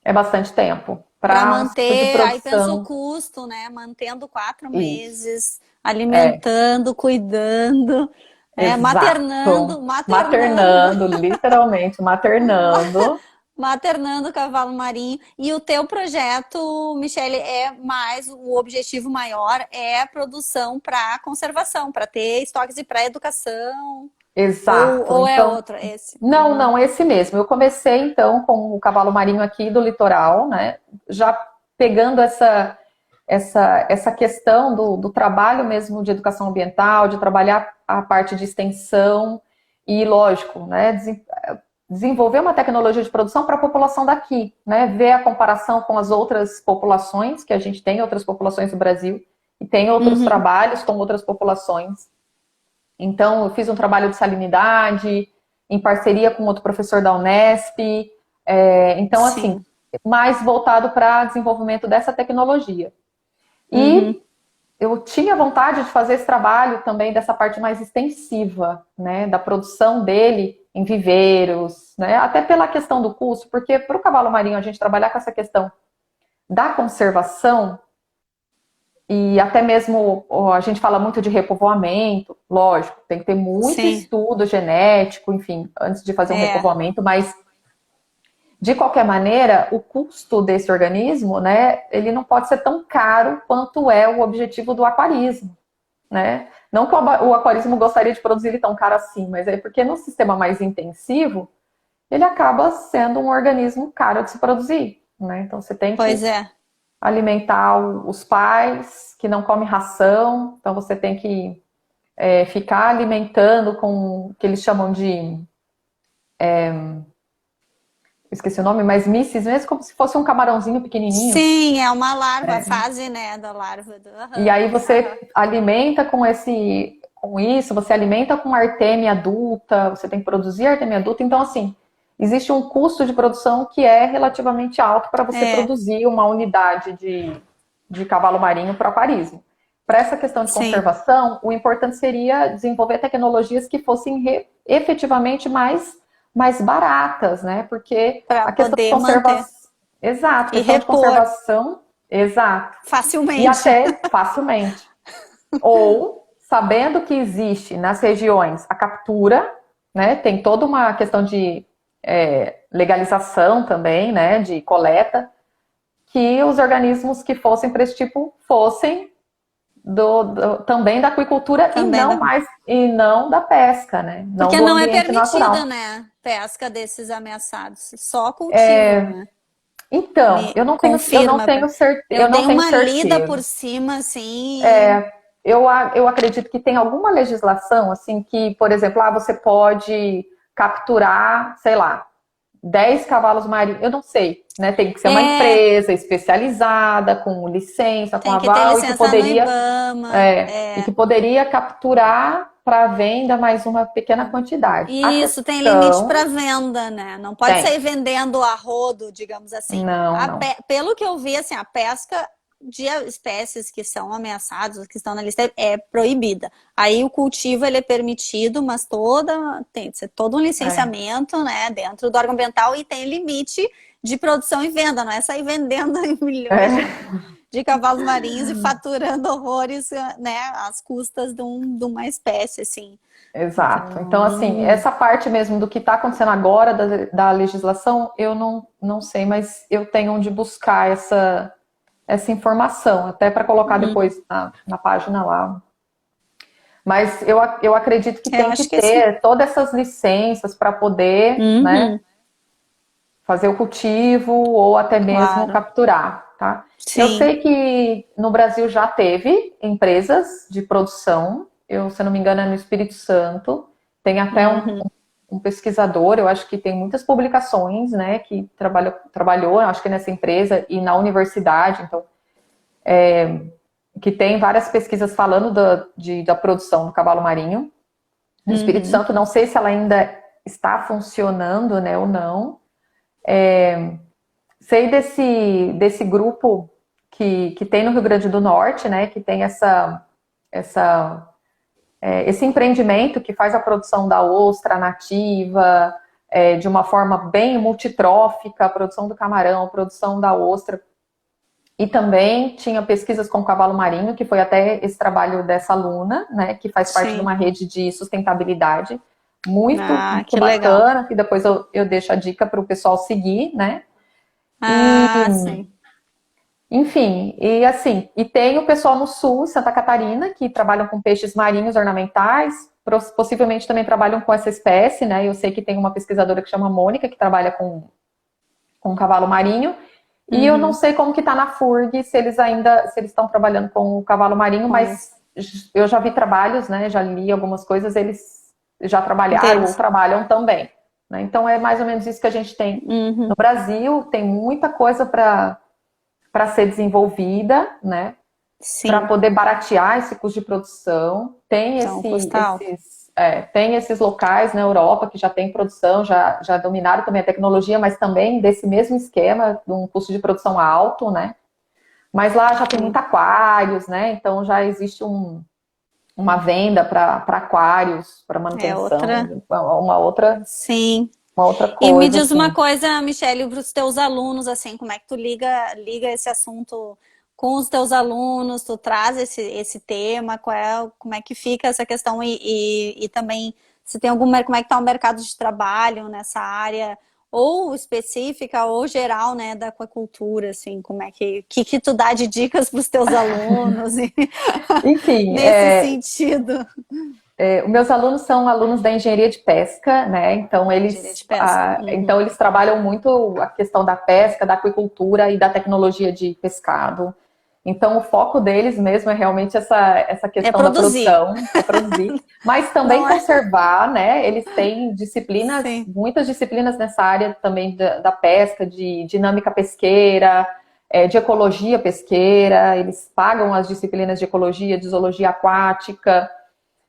[SPEAKER 2] é bastante tempo
[SPEAKER 1] Para
[SPEAKER 2] para esse tipo de
[SPEAKER 1] manter, aí pensa o
[SPEAKER 2] produção.
[SPEAKER 1] custo, né? Mantendo quatro
[SPEAKER 2] Isso.
[SPEAKER 1] meses,
[SPEAKER 2] É,
[SPEAKER 1] alimentando, cuidando,
[SPEAKER 2] exato.
[SPEAKER 1] maternando.
[SPEAKER 2] Maternando, literalmente maternando.
[SPEAKER 1] Maternando o cavalo marinho. E o teu projeto, Michele, é mais o objetivo maior é a produção para conservação, para ter estoques e para educação.
[SPEAKER 2] Exato.
[SPEAKER 1] Ou é
[SPEAKER 2] Então,
[SPEAKER 1] outro, esse?
[SPEAKER 2] não,
[SPEAKER 1] Uhum.
[SPEAKER 2] não, esse mesmo. Eu comecei então com o cavalo marinho aqui do litoral, né? Já pegando essa questão do trabalho mesmo de educação ambiental, de trabalhar a parte de extensão e, lógico, né, desenvolver uma tecnologia de produção para a população daqui, né, ver a comparação com as outras populações que a gente tem, outras populações do Brasil, e tem outros
[SPEAKER 1] Uhum.
[SPEAKER 2] trabalhos com outras populações. Então, eu fiz um trabalho de salinidade em parceria com outro professor da Unesp. Então, assim,
[SPEAKER 1] Sim.
[SPEAKER 2] mais voltado para desenvolvimento dessa tecnologia.
[SPEAKER 1] Uhum.
[SPEAKER 2] E eu tinha vontade de fazer esse trabalho também dessa parte mais extensiva, né, da produção dele em viveiros, né, até pela questão do custo, porque para o cavalo marinho a gente trabalhar com essa questão da conservação e até mesmo a gente fala muito de repovoamento, lógico, tem que ter muito
[SPEAKER 1] Sim.
[SPEAKER 2] estudo genético, enfim, antes de fazer um
[SPEAKER 1] É.
[SPEAKER 2] repovoamento, mas de qualquer maneira, o custo desse organismo, né, ele não pode ser tão caro quanto é o objetivo do aquarismo, né? Não que o aquarismo gostaria de produzir ele tão caro assim, mas é porque no sistema mais intensivo, ele acaba sendo um organismo caro de se produzir, né? Então você tem
[SPEAKER 1] Pois
[SPEAKER 2] que
[SPEAKER 1] é.
[SPEAKER 2] alimentar os pais que não comem ração, então você tem que ficar alimentando com o que eles chamam de esqueci o nome, mas misses mesmo, como se fosse um camarãozinho pequenininho.
[SPEAKER 1] Sim, é uma larva, a fase, né, da larva.
[SPEAKER 2] E
[SPEAKER 1] Aham,
[SPEAKER 2] aí
[SPEAKER 1] aham.
[SPEAKER 2] você alimenta com isso, você alimenta com artêmia adulta, você tem que produzir artêmia adulta. Então, assim, existe um custo de produção que é relativamente alto para você
[SPEAKER 1] É,
[SPEAKER 2] produzir uma unidade de cavalo marinho para aquarismo. Para essa questão de
[SPEAKER 1] sim.
[SPEAKER 2] conservação, o importante seria desenvolver tecnologias que fossem efetivamente mais baratas, né? Porque
[SPEAKER 1] Para
[SPEAKER 2] a questão de
[SPEAKER 1] poder manter
[SPEAKER 2] conservação. Exato,
[SPEAKER 1] e
[SPEAKER 2] questão de
[SPEAKER 1] repor
[SPEAKER 2] conservação, exato. E
[SPEAKER 1] facilmente.
[SPEAKER 2] até facilmente. Ou, sabendo que existe nas regiões a captura, né? Tem toda uma questão de legalização também, né? De coleta, que os organismos que fossem para esse tipo fossem também da aquicultura e
[SPEAKER 1] Também
[SPEAKER 2] não
[SPEAKER 1] da.
[SPEAKER 2] mais e não da pesca, né? Não
[SPEAKER 1] Porque
[SPEAKER 2] do
[SPEAKER 1] não é
[SPEAKER 2] ambiente
[SPEAKER 1] permitida,
[SPEAKER 2] natural.
[SPEAKER 1] né? Pesca desses ameaçados. Só cultivo, né?
[SPEAKER 2] Então,
[SPEAKER 1] Me
[SPEAKER 2] eu não
[SPEAKER 1] confirma.
[SPEAKER 2] tenho
[SPEAKER 1] Eu
[SPEAKER 2] eu não
[SPEAKER 1] dei
[SPEAKER 2] tenho
[SPEAKER 1] uma lida por
[SPEAKER 2] certeza.
[SPEAKER 1] cima, assim.
[SPEAKER 2] Eu acredito que tem alguma legislação, assim, que, por exemplo, você pode capturar, sei lá, 10 cavalos marinhos, eu não sei, né? Tem que ser uma
[SPEAKER 1] É,
[SPEAKER 2] empresa especializada, com licença, com
[SPEAKER 1] tem que ter
[SPEAKER 2] aval,
[SPEAKER 1] licença no IBAMA.
[SPEAKER 2] e que
[SPEAKER 1] É.
[SPEAKER 2] poderia capturar para venda mais uma pequena quantidade. A
[SPEAKER 1] Isso, tem limite para
[SPEAKER 2] questão
[SPEAKER 1] venda, né? Não pode sair
[SPEAKER 2] tem.
[SPEAKER 1] vendendo a rodo, digamos assim.
[SPEAKER 2] Não, não.
[SPEAKER 1] Pelo que eu vi, assim, a pesca de espécies que são ameaçadas, que estão na lista, é proibida. Aí o cultivo ele é permitido, mas tem que ser todo um
[SPEAKER 2] É,
[SPEAKER 1] licenciamento, né, dentro do órgão ambiental e tem limite de produção e venda, não é sair vendendo em milhões
[SPEAKER 2] é,
[SPEAKER 1] de cavalos marinhos e faturando horrores, né, às custas de uma espécie, assim.
[SPEAKER 2] exato. Então, assim,
[SPEAKER 1] Então,
[SPEAKER 2] essa parte mesmo do que está acontecendo agora da legislação, eu não sei, mas eu tenho onde buscar essa informação, até para colocar depois na página lá. Mas eu acredito que
[SPEAKER 1] eu
[SPEAKER 2] tem que
[SPEAKER 1] acho que sim.
[SPEAKER 2] ter todas essas licenças para poder, né,
[SPEAKER 1] Uhum,
[SPEAKER 2] fazer o cultivo ou até mesmo
[SPEAKER 1] claro.
[SPEAKER 2] capturar, tá? Eu
[SPEAKER 1] Sim.
[SPEAKER 2] sei que no Brasil já teve empresas de produção, se eu não me engano é no Espírito Santo, tem até
[SPEAKER 1] Uhum.
[SPEAKER 2] um pesquisador, eu acho que tem muitas publicações, né, que trabalhou, acho que nessa empresa e na universidade, então, que tem várias pesquisas falando da produção do cavalo marinho. No Espírito
[SPEAKER 1] Uhum.
[SPEAKER 2] Santo, não sei se ela ainda está funcionando, né, ou não. Sei desse grupo que tem no Rio Grande do Norte, né, que tem essa, esse empreendimento que faz a produção da ostra nativa, de uma forma bem multitrófica, a produção do camarão, a produção da ostra. E também tinha pesquisas com o cavalo marinho, que foi até esse trabalho dessa aluna, né, que faz parte de
[SPEAKER 1] Sim.
[SPEAKER 2] uma rede de sustentabilidade muito,
[SPEAKER 1] Ah,
[SPEAKER 2] muito
[SPEAKER 1] que legal.
[SPEAKER 2] bacana, que depois eu deixo a dica para o pessoal seguir, né? E,
[SPEAKER 1] Ah, sim.
[SPEAKER 2] enfim, e assim, e tem o pessoal no sul, em Santa Catarina, que trabalham com peixes marinhos ornamentais, possivelmente também trabalham com essa espécie, né? Eu sei que tem uma pesquisadora que chama Mônica, que trabalha com cavalo marinho, e eu não sei como que está na FURG, se eles estão trabalhando com o cavalo marinho, mas eu já vi trabalhos, né? Já li algumas coisas, eles já trabalharam ou trabalham também. Né? Então é mais ou menos isso que a gente tem no Brasil, tem muita coisa para ser desenvolvida, né? Para poder baratear esse custo de produção. Tem tem esses locais na Europa que já tem produção, já dominaram também a tecnologia, mas também desse mesmo esquema, de um custo de produção alto, né? Mas lá já tem muitos aquários, né? Então já existe uma venda para aquários, para manutenção. Uma outra coisa.
[SPEAKER 1] E me diz uma coisa, Michele, para os teus alunos, assim, como é que tu liga esse assunto com os teus alunos, tu traz esse tema, como é que fica essa questão e também se tem como é que está o mercado de trabalho nessa área, ou específica ou geral, né, da aquacultura, assim, como é que tu dá de dicas para os teus alunos?
[SPEAKER 2] Enfim,
[SPEAKER 1] nesse sentido.
[SPEAKER 2] Os meus alunos são alunos da engenharia de pesca, né? Então eles trabalham muito a questão da pesca, da aquicultura e da tecnologia de pescado. Então o foco deles mesmo é realmente essa questão da produção, produzir, mas também conservar, né? Eles têm disciplinas, muitas disciplinas nessa área também da pesca, de dinâmica pesqueira, de ecologia pesqueira. Eles pagam as disciplinas de ecologia, de zoologia aquática.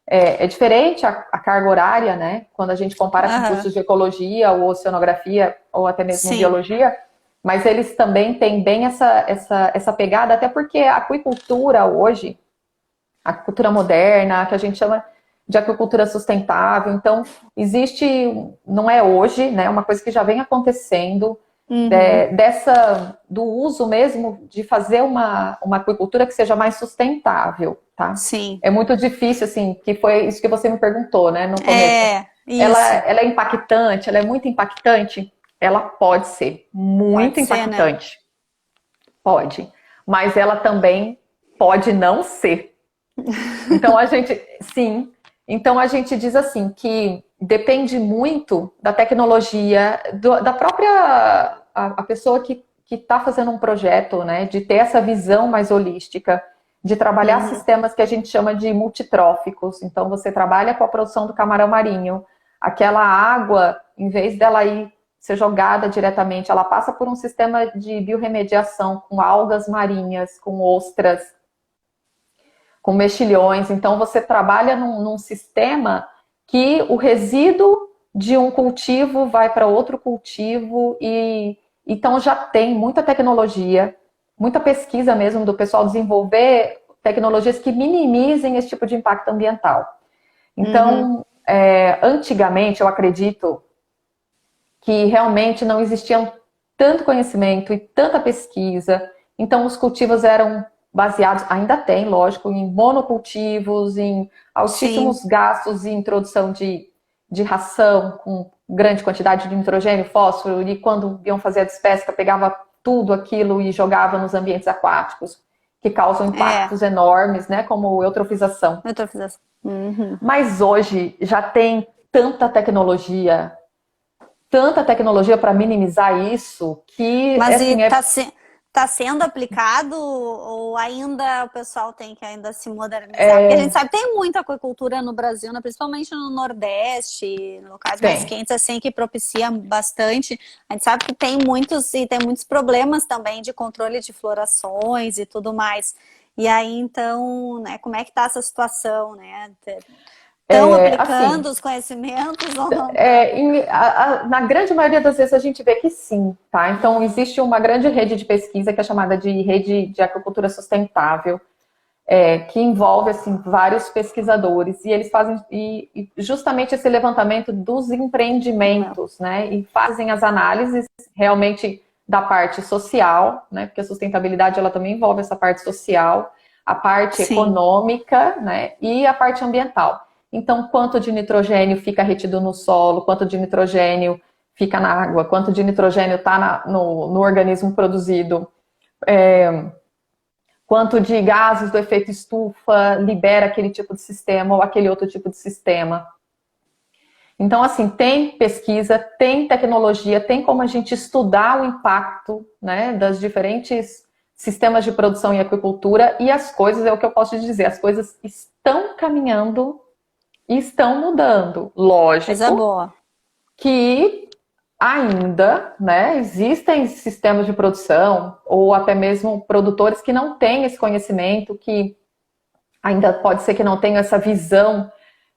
[SPEAKER 2] É diferente a carga horária, né? Quando a gente compara com cursos de ecologia ou oceanografia ou até mesmo biologia, mas eles também têm bem essa pegada, até porque a aquicultura hoje, a aquicultura moderna, que a gente chama de aquicultura sustentável, então existe, não é hoje, né? Uma coisa que já vem acontecendo, do uso mesmo de fazer uma aquicultura que seja mais sustentável, tá?
[SPEAKER 1] Sim.
[SPEAKER 2] É muito difícil, assim, que foi isso que você me perguntou, né, no começo. Ela é impactante, ela é muito impactante? Ela pode ser muito impactante. Né? Pode. Mas ela também pode não ser. Então Então a gente diz assim que depende muito da tecnologia, da própria a pessoa que está fazendo um projeto, né? De ter essa visão mais holística, de trabalhar sistemas que a gente chama de multitróficos. Então você trabalha com a produção do camarão marinho. Aquela água, em vez dela ser jogada diretamente, ela passa por um sistema de biorremediação com algas marinhas, com ostras, com mexilhões. Então você trabalha num sistema que o resíduo de um cultivo vai para outro cultivo e então já tem muita tecnologia, muita pesquisa mesmo do pessoal desenvolver tecnologias que minimizem esse tipo de impacto ambiental. Então, antigamente, eu acredito que realmente não existia tanto conhecimento e tanta pesquisa, então os cultivos eram baseados, ainda tem, lógico, em monocultivos, em altíssimos gastos e introdução de ração com grande quantidade de nitrogênio, fósforo, e quando iam fazer a despesca, pegava tudo aquilo e jogava nos ambientes aquáticos, que causam impactos enormes, né, como eutrofização. Mas hoje já tem tanta tecnologia para minimizar isso, que...
[SPEAKER 1] Mas assim, está sendo aplicado ou ainda o pessoal tem que ainda se modernizar? Porque a gente sabe que tem muita aquicultura no Brasil, né? Principalmente no Nordeste, locais mais quentes, assim, que propicia bastante. A gente sabe que tem muitos problemas também de controle de florações e tudo mais. E aí, então, né, como é que está essa situação, né? Estão aplicando os conhecimentos ou não?
[SPEAKER 2] Na grande maioria das vezes a gente vê que sim, tá? Então existe uma grande rede de pesquisa que é chamada de rede de aquicultura sustentável, que envolve assim, vários pesquisadores e eles fazem justamente esse levantamento dos empreendimentos, né? E fazem as análises realmente da parte social, né? Porque a sustentabilidade ela também envolve essa parte social, a parte econômica, né? E a parte ambiental. Então, quanto de nitrogênio fica retido no solo, quanto de nitrogênio fica na água, quanto de nitrogênio está no organismo produzido, quanto de gases do efeito estufa libera aquele tipo de sistema ou aquele outro tipo de sistema. Então, assim, tem pesquisa, tem tecnologia, tem como a gente estudar o impacto, né, das diferentes sistemas de produção e aquicultura, e as coisas, é o que eu posso te dizer, as coisas estão caminhando e estão mudando.
[SPEAKER 1] Coisa
[SPEAKER 2] Lógico
[SPEAKER 1] boa.
[SPEAKER 2] que ainda, né, existem sistemas de produção, ou até mesmo produtores que não têm esse conhecimento, que ainda pode ser que não tenham essa visão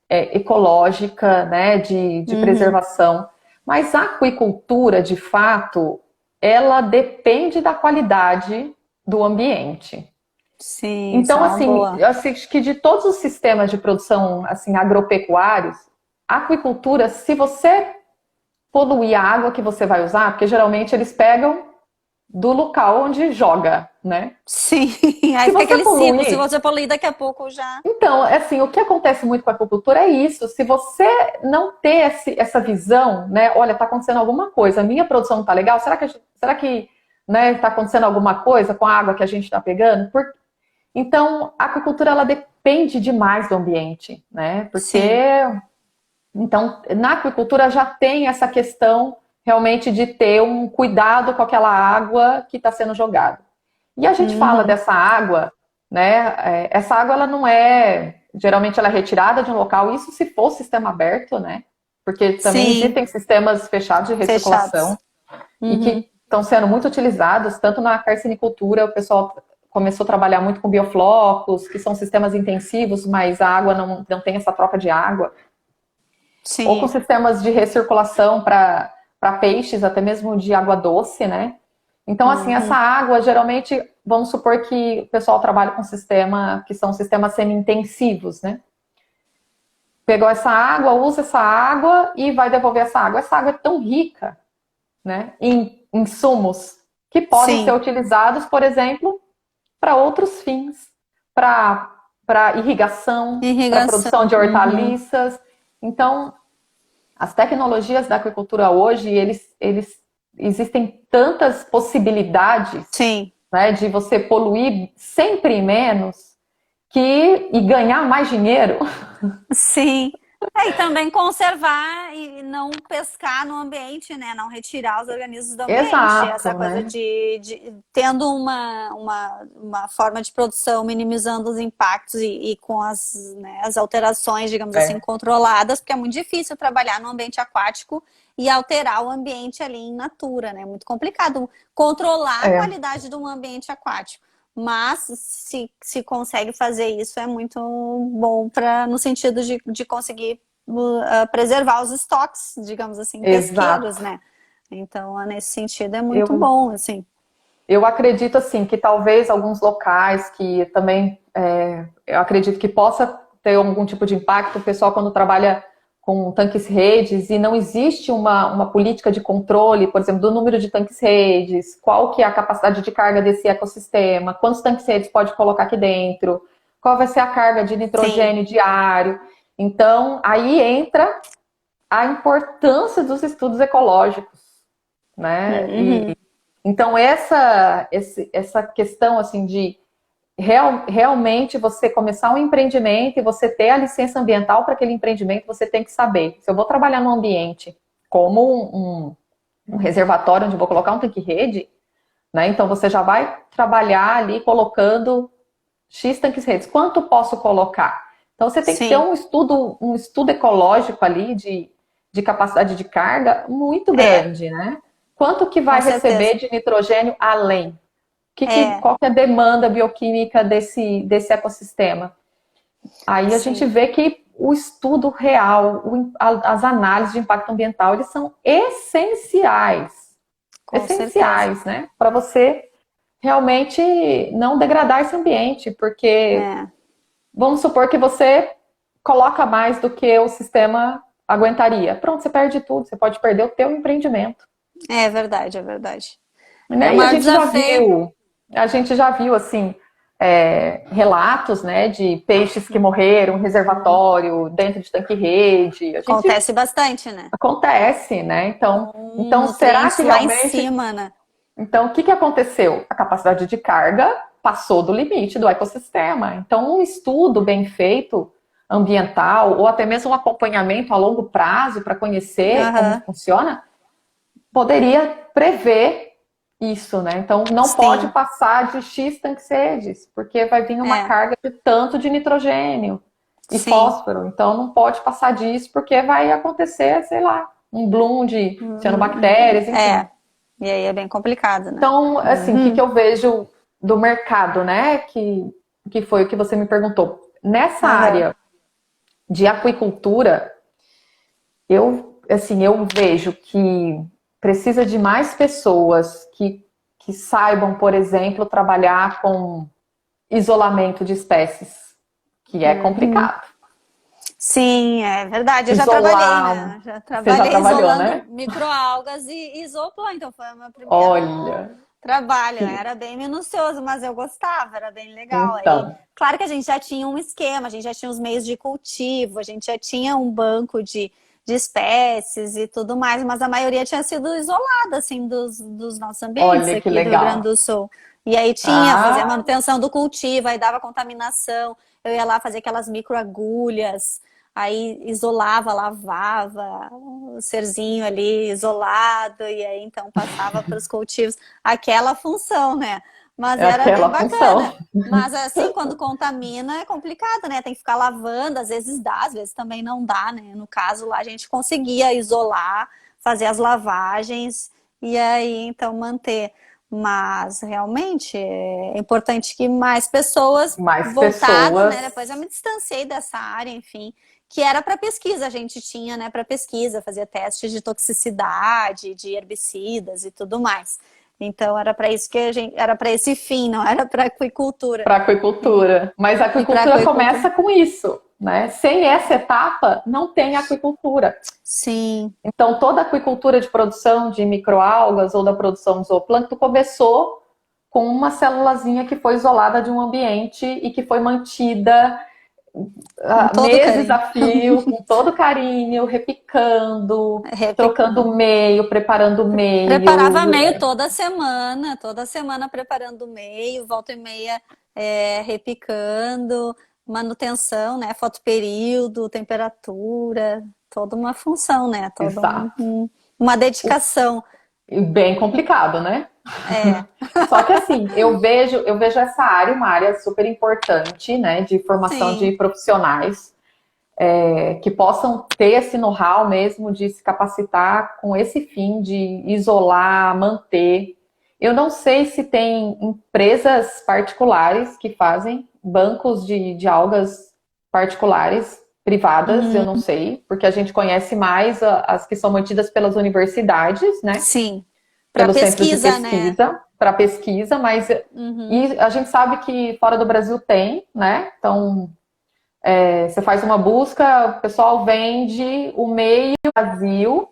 [SPEAKER 2] ecológica, né, de preservação. Mas a aquicultura, de fato, ela depende da qualidade do ambiente.
[SPEAKER 1] Sim, isso é
[SPEAKER 2] Então,
[SPEAKER 1] uma
[SPEAKER 2] assim,
[SPEAKER 1] boa.
[SPEAKER 2] eu acho que de todos os sistemas de produção, assim, agropecuários, a aquicultura, se você poluir a água que você vai usar, porque geralmente eles pegam do local onde joga, né?
[SPEAKER 1] Sim, aí
[SPEAKER 2] Se
[SPEAKER 1] fica
[SPEAKER 2] você
[SPEAKER 1] aquele ciclo. Se
[SPEAKER 2] poluir,
[SPEAKER 1] você poluir, daqui a pouco já.
[SPEAKER 2] então, assim, o que acontece muito com a aquicultura é isso. Se você não ter essa visão, né? Olha, está acontecendo alguma coisa, a minha produção não está legal, será que né, está acontecendo alguma coisa com a água que a gente está pegando? Então, a aquicultura, ela depende demais do ambiente, né? Porque,
[SPEAKER 1] Sim.
[SPEAKER 2] então, na aquicultura já tem essa questão realmente de ter um cuidado com aquela água que está sendo jogada. E a gente fala
[SPEAKER 1] Uhum.
[SPEAKER 2] dessa água, né? Essa água ela não é, geralmente ela é retirada de um local, isso se for sistema aberto, né? Porque também
[SPEAKER 1] Sim,
[SPEAKER 2] existem sistemas fechados de
[SPEAKER 1] fechados.
[SPEAKER 2] recirculação e
[SPEAKER 1] Uhum.
[SPEAKER 2] que estão sendo muito utilizados, tanto na carcinicultura, o pessoal começou a trabalhar muito com bioflocos, que são sistemas intensivos, mas a água não tem essa troca de água, ou com
[SPEAKER 1] Sim.
[SPEAKER 2] sistemas de recirculação para peixes, até mesmo de água doce, né? Então, assim, essa
[SPEAKER 1] Uhum.
[SPEAKER 2] água, geralmente, vamos supor que o pessoal trabalha com sistema, que são sistemas semi-intensivos, né? Pegou essa água, usa essa água e vai devolver essa água. Essa água é tão rica, né, em insumos que podem ser
[SPEAKER 1] Sim.
[SPEAKER 2] utilizados, por exemplo, para outros fins, para irrigação, para
[SPEAKER 1] Irrigação.
[SPEAKER 2] produção de
[SPEAKER 1] Uhum.
[SPEAKER 2] hortaliças. Então, as tecnologias da agricultura hoje, eles existem tantas possibilidades,
[SPEAKER 1] Sim.
[SPEAKER 2] né, de você poluir sempre menos e ganhar mais dinheiro.
[SPEAKER 1] Sim. E também conservar e não pescar no ambiente, né? Não retirar os organismos do ambiente. Essa
[SPEAKER 2] Exato,
[SPEAKER 1] coisa
[SPEAKER 2] né?
[SPEAKER 1] de tendo uma forma de produção, minimizando os impactos e com né, as alterações, digamos assim,
[SPEAKER 2] É,
[SPEAKER 1] controladas, porque é muito difícil trabalhar no ambiente aquático e alterar o ambiente ali em natura, né? É muito complicado controlar a
[SPEAKER 2] é,
[SPEAKER 1] qualidade de um ambiente aquático. Mas se consegue fazer isso é muito bom no sentido de conseguir preservar os estoques, digamos assim, pesqueiros,
[SPEAKER 2] exato.
[SPEAKER 1] né? Então, nesse sentido, é muito
[SPEAKER 2] Eu,
[SPEAKER 1] bom, assim.
[SPEAKER 2] eu acredito assim que talvez alguns locais que também eu acredito que possa ter algum tipo de impacto, o pessoal quando trabalha com tanques redes e não existe uma política de controle, por exemplo, do número de tanques redes, qual que é a capacidade de carga desse ecossistema, quantos tanques redes pode colocar aqui dentro, qual vai ser a carga de
[SPEAKER 1] Sim.
[SPEAKER 2] nitrogênio diário. Então, aí entra a importância dos estudos ecológicos, né?
[SPEAKER 1] Uhum.
[SPEAKER 2] Então, essa questão assim de realmente você começar um empreendimento e você ter a licença ambiental para aquele empreendimento, você tem que saber. Se eu vou trabalhar num ambiente como um reservatório onde eu vou colocar um tanque-rede, né? Então você já vai trabalhar ali colocando X tanques-redes. Quanto posso colocar? Então você tem que ter
[SPEAKER 1] Sim.
[SPEAKER 2] um estudo ecológico ali de capacidade de carga muito
[SPEAKER 1] É,
[SPEAKER 2] grande, né? Quanto que
[SPEAKER 1] com
[SPEAKER 2] vai
[SPEAKER 1] certeza.
[SPEAKER 2] receber de nitrogênio além?
[SPEAKER 1] É,
[SPEAKER 2] Qual que é a demanda bioquímica desse ecossistema? Aí a gente
[SPEAKER 1] sim,
[SPEAKER 2] vê que o estudo real, as análises de impacto ambiental, eles são essenciais.
[SPEAKER 1] com certeza.
[SPEAKER 2] Essenciais, né? Para você realmente não degradar esse ambiente, porque
[SPEAKER 1] É,
[SPEAKER 2] vamos supor que você coloca mais do que o sistema aguentaria. Pronto, você perde tudo, você pode perder o teu empreendimento.
[SPEAKER 1] é verdade, é verdade. É o
[SPEAKER 2] Né? E a
[SPEAKER 1] maior
[SPEAKER 2] gente já
[SPEAKER 1] desafio.
[SPEAKER 2] viu, a gente já viu assim relatos, né, de peixes que morreram em
[SPEAKER 1] Uhum.
[SPEAKER 2] reservatório, dentro de tanque-rede. A gente
[SPEAKER 1] Acontece bastante, né?
[SPEAKER 2] acontece, né? Então será
[SPEAKER 1] Nutrientes
[SPEAKER 2] que
[SPEAKER 1] lá em
[SPEAKER 2] realmente?
[SPEAKER 1] cima, né?
[SPEAKER 2] Então, o que aconteceu? A capacidade de carga passou do limite do ecossistema. Então, um estudo bem feito, ambiental, ou até mesmo um acompanhamento a longo prazo para conhecer como funciona, poderia prever isso, né? Então, não
[SPEAKER 1] Sim.
[SPEAKER 2] pode passar de X tanques, porque vai vir uma carga de tanto de nitrogênio e
[SPEAKER 1] Sim.
[SPEAKER 2] fósforo. Então, não pode passar disso, porque vai acontecer, sei lá, um bloom de cianobactérias, enfim.
[SPEAKER 1] E aí é bem complicado, né?
[SPEAKER 2] Então, assim, o que eu vejo do mercado, né? Que foi o que você me perguntou. Nessa área de aquicultura, eu vejo que precisa de mais pessoas que saibam, por exemplo, trabalhar com isolamento de espécies, que é complicado.
[SPEAKER 1] Sim, é verdade. Eu já
[SPEAKER 2] Isolar.
[SPEAKER 1] trabalhei, né?
[SPEAKER 2] Você já trabalhou,
[SPEAKER 1] isolando
[SPEAKER 2] né?
[SPEAKER 1] microalgas e zooplâncton. Foi o meu primeiro
[SPEAKER 2] Olha,
[SPEAKER 1] trabalho. Era bem minucioso, mas eu gostava, era bem legal.
[SPEAKER 2] então.
[SPEAKER 1] Aí, claro que a gente já tinha um esquema, a gente já tinha os meios de cultivo, a gente já tinha um banco de espécies e tudo mais, mas a maioria tinha sido isolada, assim, dos nossos ambientes
[SPEAKER 2] Olha que
[SPEAKER 1] aqui do Rio
[SPEAKER 2] legal.
[SPEAKER 1] Grande do Sul. E aí fazia manutenção do cultivo, aí dava contaminação, eu ia lá fazer aquelas microagulhas, aí isolava, lavava o serzinho ali isolado, e aí então passava para os cultivos. Aquela função, né? Mas era bem bacana.
[SPEAKER 2] Função.
[SPEAKER 1] Mas assim, quando contamina é complicado, né? Tem que ficar lavando, às vezes dá, às vezes também não dá, né? No caso lá a gente conseguia isolar, fazer as lavagens e aí então manter. Mas realmente é importante que mais pessoas voltadas, né? Depois eu me distanciei dessa área, enfim, que era para pesquisa, a gente tinha, né, para pesquisa, fazia testes de toxicidade, de herbicidas e tudo mais. Então era para isso que era para esse fim, não era para aquicultura.
[SPEAKER 2] Para aquicultura. Mas a aquicultura começa com isso, né? Sem essa etapa, não tem aquicultura.
[SPEAKER 1] Sim.
[SPEAKER 2] Então toda a aquicultura de produção de microalgas ou da produção de zooplâncton começou com uma célulazinha que foi isolada de um ambiente e que foi mantida meses a fio, com todo carinho, repicando, trocando meio, preparando meio.
[SPEAKER 1] Preparava meio toda semana preparando meio, volta e meia repicando, manutenção, né? Fotoperíodo, temperatura, toda uma função, né? Toda uma dedicação.
[SPEAKER 2] Bem complicado, né? Só que assim, eu vejo essa área uma área super importante, né, de formação de profissionais que possam ter esse know-how mesmo de se capacitar com esse fim de isolar, manter. Eu não sei se tem empresas particulares que fazem bancos de algas particulares, privadas, eu não sei, porque a gente conhece mais as que são mantidas pelas universidades, né?
[SPEAKER 1] Sim.
[SPEAKER 2] Pelo centro de pesquisa, para pesquisa, mas e a gente sabe que fora do Brasil tem, né? Então, você faz uma busca, o pessoal vende o meio Brasil,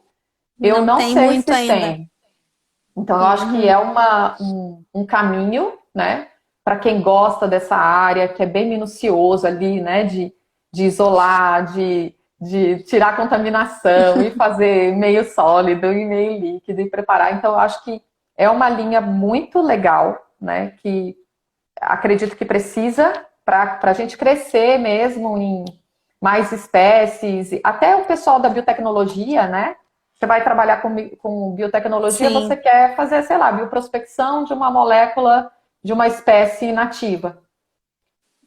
[SPEAKER 2] eu não sei se tem. Então, eu acho que é um caminho, né? Para quem gosta dessa área, que é bem minucioso ali, né? De isolar, de tirar a contaminação e fazer meio sólido e meio líquido e preparar. Então, eu acho que é uma linha muito legal, né? Que acredito que precisa para a gente crescer mesmo em mais espécies. Até o pessoal da biotecnologia, né? Você vai trabalhar com biotecnologia, você quer fazer, sei lá, bioprospecção de uma molécula de uma espécie nativa.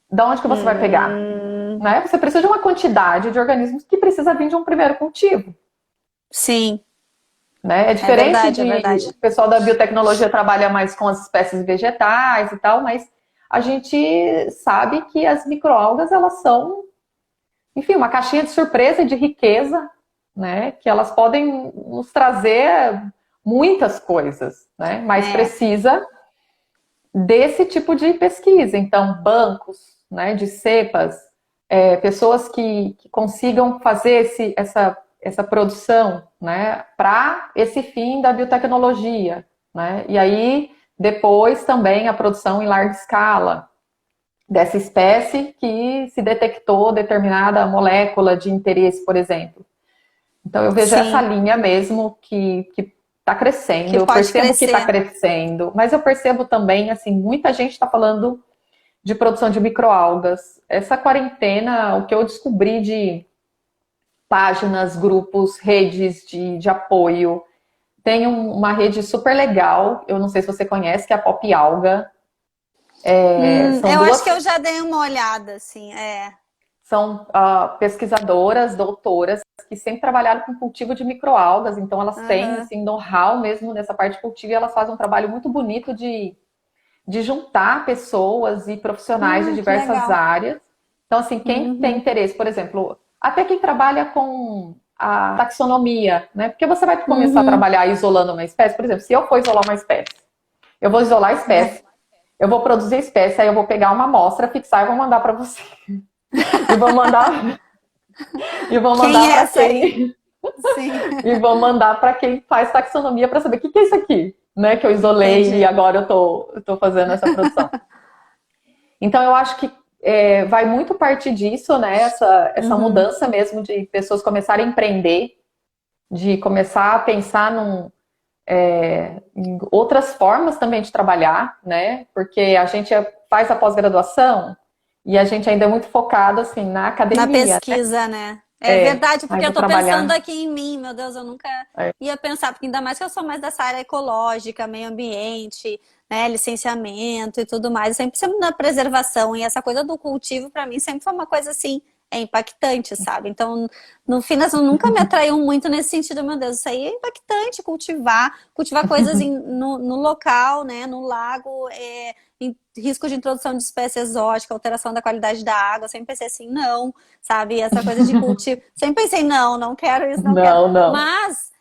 [SPEAKER 2] Da onde que você vai pegar? Né? Você precisa de uma quantidade de organismos que precisa vir de um primeiro cultivo.
[SPEAKER 1] Sim.
[SPEAKER 2] Né? É diferente o pessoal da biotecnologia trabalha mais com as espécies vegetais e tal, mas a gente sabe que as microalgas, elas são, enfim, uma caixinha de surpresa e de riqueza, né? Que elas podem nos trazer muitas coisas, né? Mas precisa desse tipo de pesquisa. Então, bancos, né, de cepas, pessoas que consigam fazer essa produção, né, para esse fim da biotecnologia, né? E aí, depois também a produção em larga escala dessa espécie que se detectou determinada molécula de interesse, por exemplo. Então, eu vejo essa linha mesmo que Está crescendo,
[SPEAKER 1] Que
[SPEAKER 2] eu
[SPEAKER 1] pode
[SPEAKER 2] percebo que está
[SPEAKER 1] crescer.
[SPEAKER 2] crescendo, mas eu percebo também, assim, muita gente está falando de produção de microalgas. Essa quarentena, o que eu descobri de páginas, grupos, redes de apoio. Tem uma rede super legal, eu não sei se você conhece, que é a Pop Alga. São
[SPEAKER 1] Eu acho
[SPEAKER 2] duas,
[SPEAKER 1] que eu já dei uma olhada, assim, é.
[SPEAKER 2] são pesquisadoras, doutoras, que sempre trabalharam com cultivo de microalgas, então elas têm
[SPEAKER 1] Aham.
[SPEAKER 2] assim, know-how mesmo nessa parte de cultivo e elas fazem um trabalho muito bonito de juntar pessoas e profissionais de
[SPEAKER 1] Que
[SPEAKER 2] diversas
[SPEAKER 1] legal.
[SPEAKER 2] áreas. Então, assim, quem tem
[SPEAKER 1] Uhum.
[SPEAKER 2] interesse, por exemplo, até quem trabalha com a taxonomia, né? Porque você vai começar a
[SPEAKER 1] Uhum.
[SPEAKER 2] trabalhar isolando uma espécie, por exemplo, se eu for isolar uma espécie, eu vou isolar a espécie, eu vou produzir a espécie, aí eu vou pegar uma amostra, fixar e vou mandar para você. E vou mandar e vou
[SPEAKER 1] Quem
[SPEAKER 2] mandar
[SPEAKER 1] é
[SPEAKER 2] para
[SPEAKER 1] essa aí?
[SPEAKER 2] quem
[SPEAKER 1] Sim,
[SPEAKER 2] e vou mandar para quem faz taxonomia para saber o que é isso aqui, né? Que eu isolei e
[SPEAKER 1] entendi.
[SPEAKER 2] agora eu tô fazendo essa produção. Então, eu acho que vai muito partir disso, né? Essa
[SPEAKER 1] Uhum.
[SPEAKER 2] mudança mesmo de pessoas começarem a empreender, de começar a pensar em outras formas também de trabalhar, né? Porque a gente faz a pós-graduação e a gente ainda é muito focado assim na
[SPEAKER 1] Na
[SPEAKER 2] academia,
[SPEAKER 1] pesquisa, né? É verdade, porque
[SPEAKER 2] mas
[SPEAKER 1] eu
[SPEAKER 2] de
[SPEAKER 1] tô pensando
[SPEAKER 2] trabalhar.
[SPEAKER 1] aqui em mim, meu Deus, eu nunca ia pensar, porque ainda mais que eu sou mais dessa área ecológica, meio ambiente, né, licenciamento e tudo mais, eu sempre sempre na preservação, e essa coisa do cultivo para mim sempre foi uma coisa assim, impactante, sabe? Então, no fim, das contas, nunca me atraiu muito nesse sentido, meu Deus, isso aí é impactante, cultivar coisas no local, né, no lago, risco de introdução de espécie exótica, alteração da qualidade da água, eu sempre pensei assim, não, sabe? Essa coisa de cultivo. Sempre pensei, não, não quero isso, não quero.
[SPEAKER 2] Não, não.
[SPEAKER 1] Mas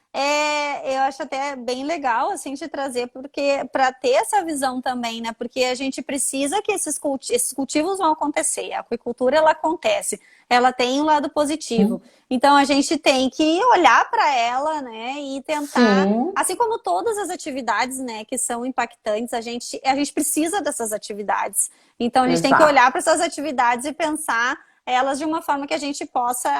[SPEAKER 1] eu acho até bem legal assim te trazer, porque para ter essa visão também, né? Porque a gente precisa que esses cultivos vão acontecer. A aquicultura ela acontece, ela tem um lado positivo. Então a gente tem que olhar para ela, né? E tentar,
[SPEAKER 2] Sim,
[SPEAKER 1] assim como todas as atividades, né, que são impactantes, a gente precisa dessas atividades. Então a gente tem que
[SPEAKER 2] exato.
[SPEAKER 1] olhar para essas atividades e pensar elas de uma forma que a gente possa,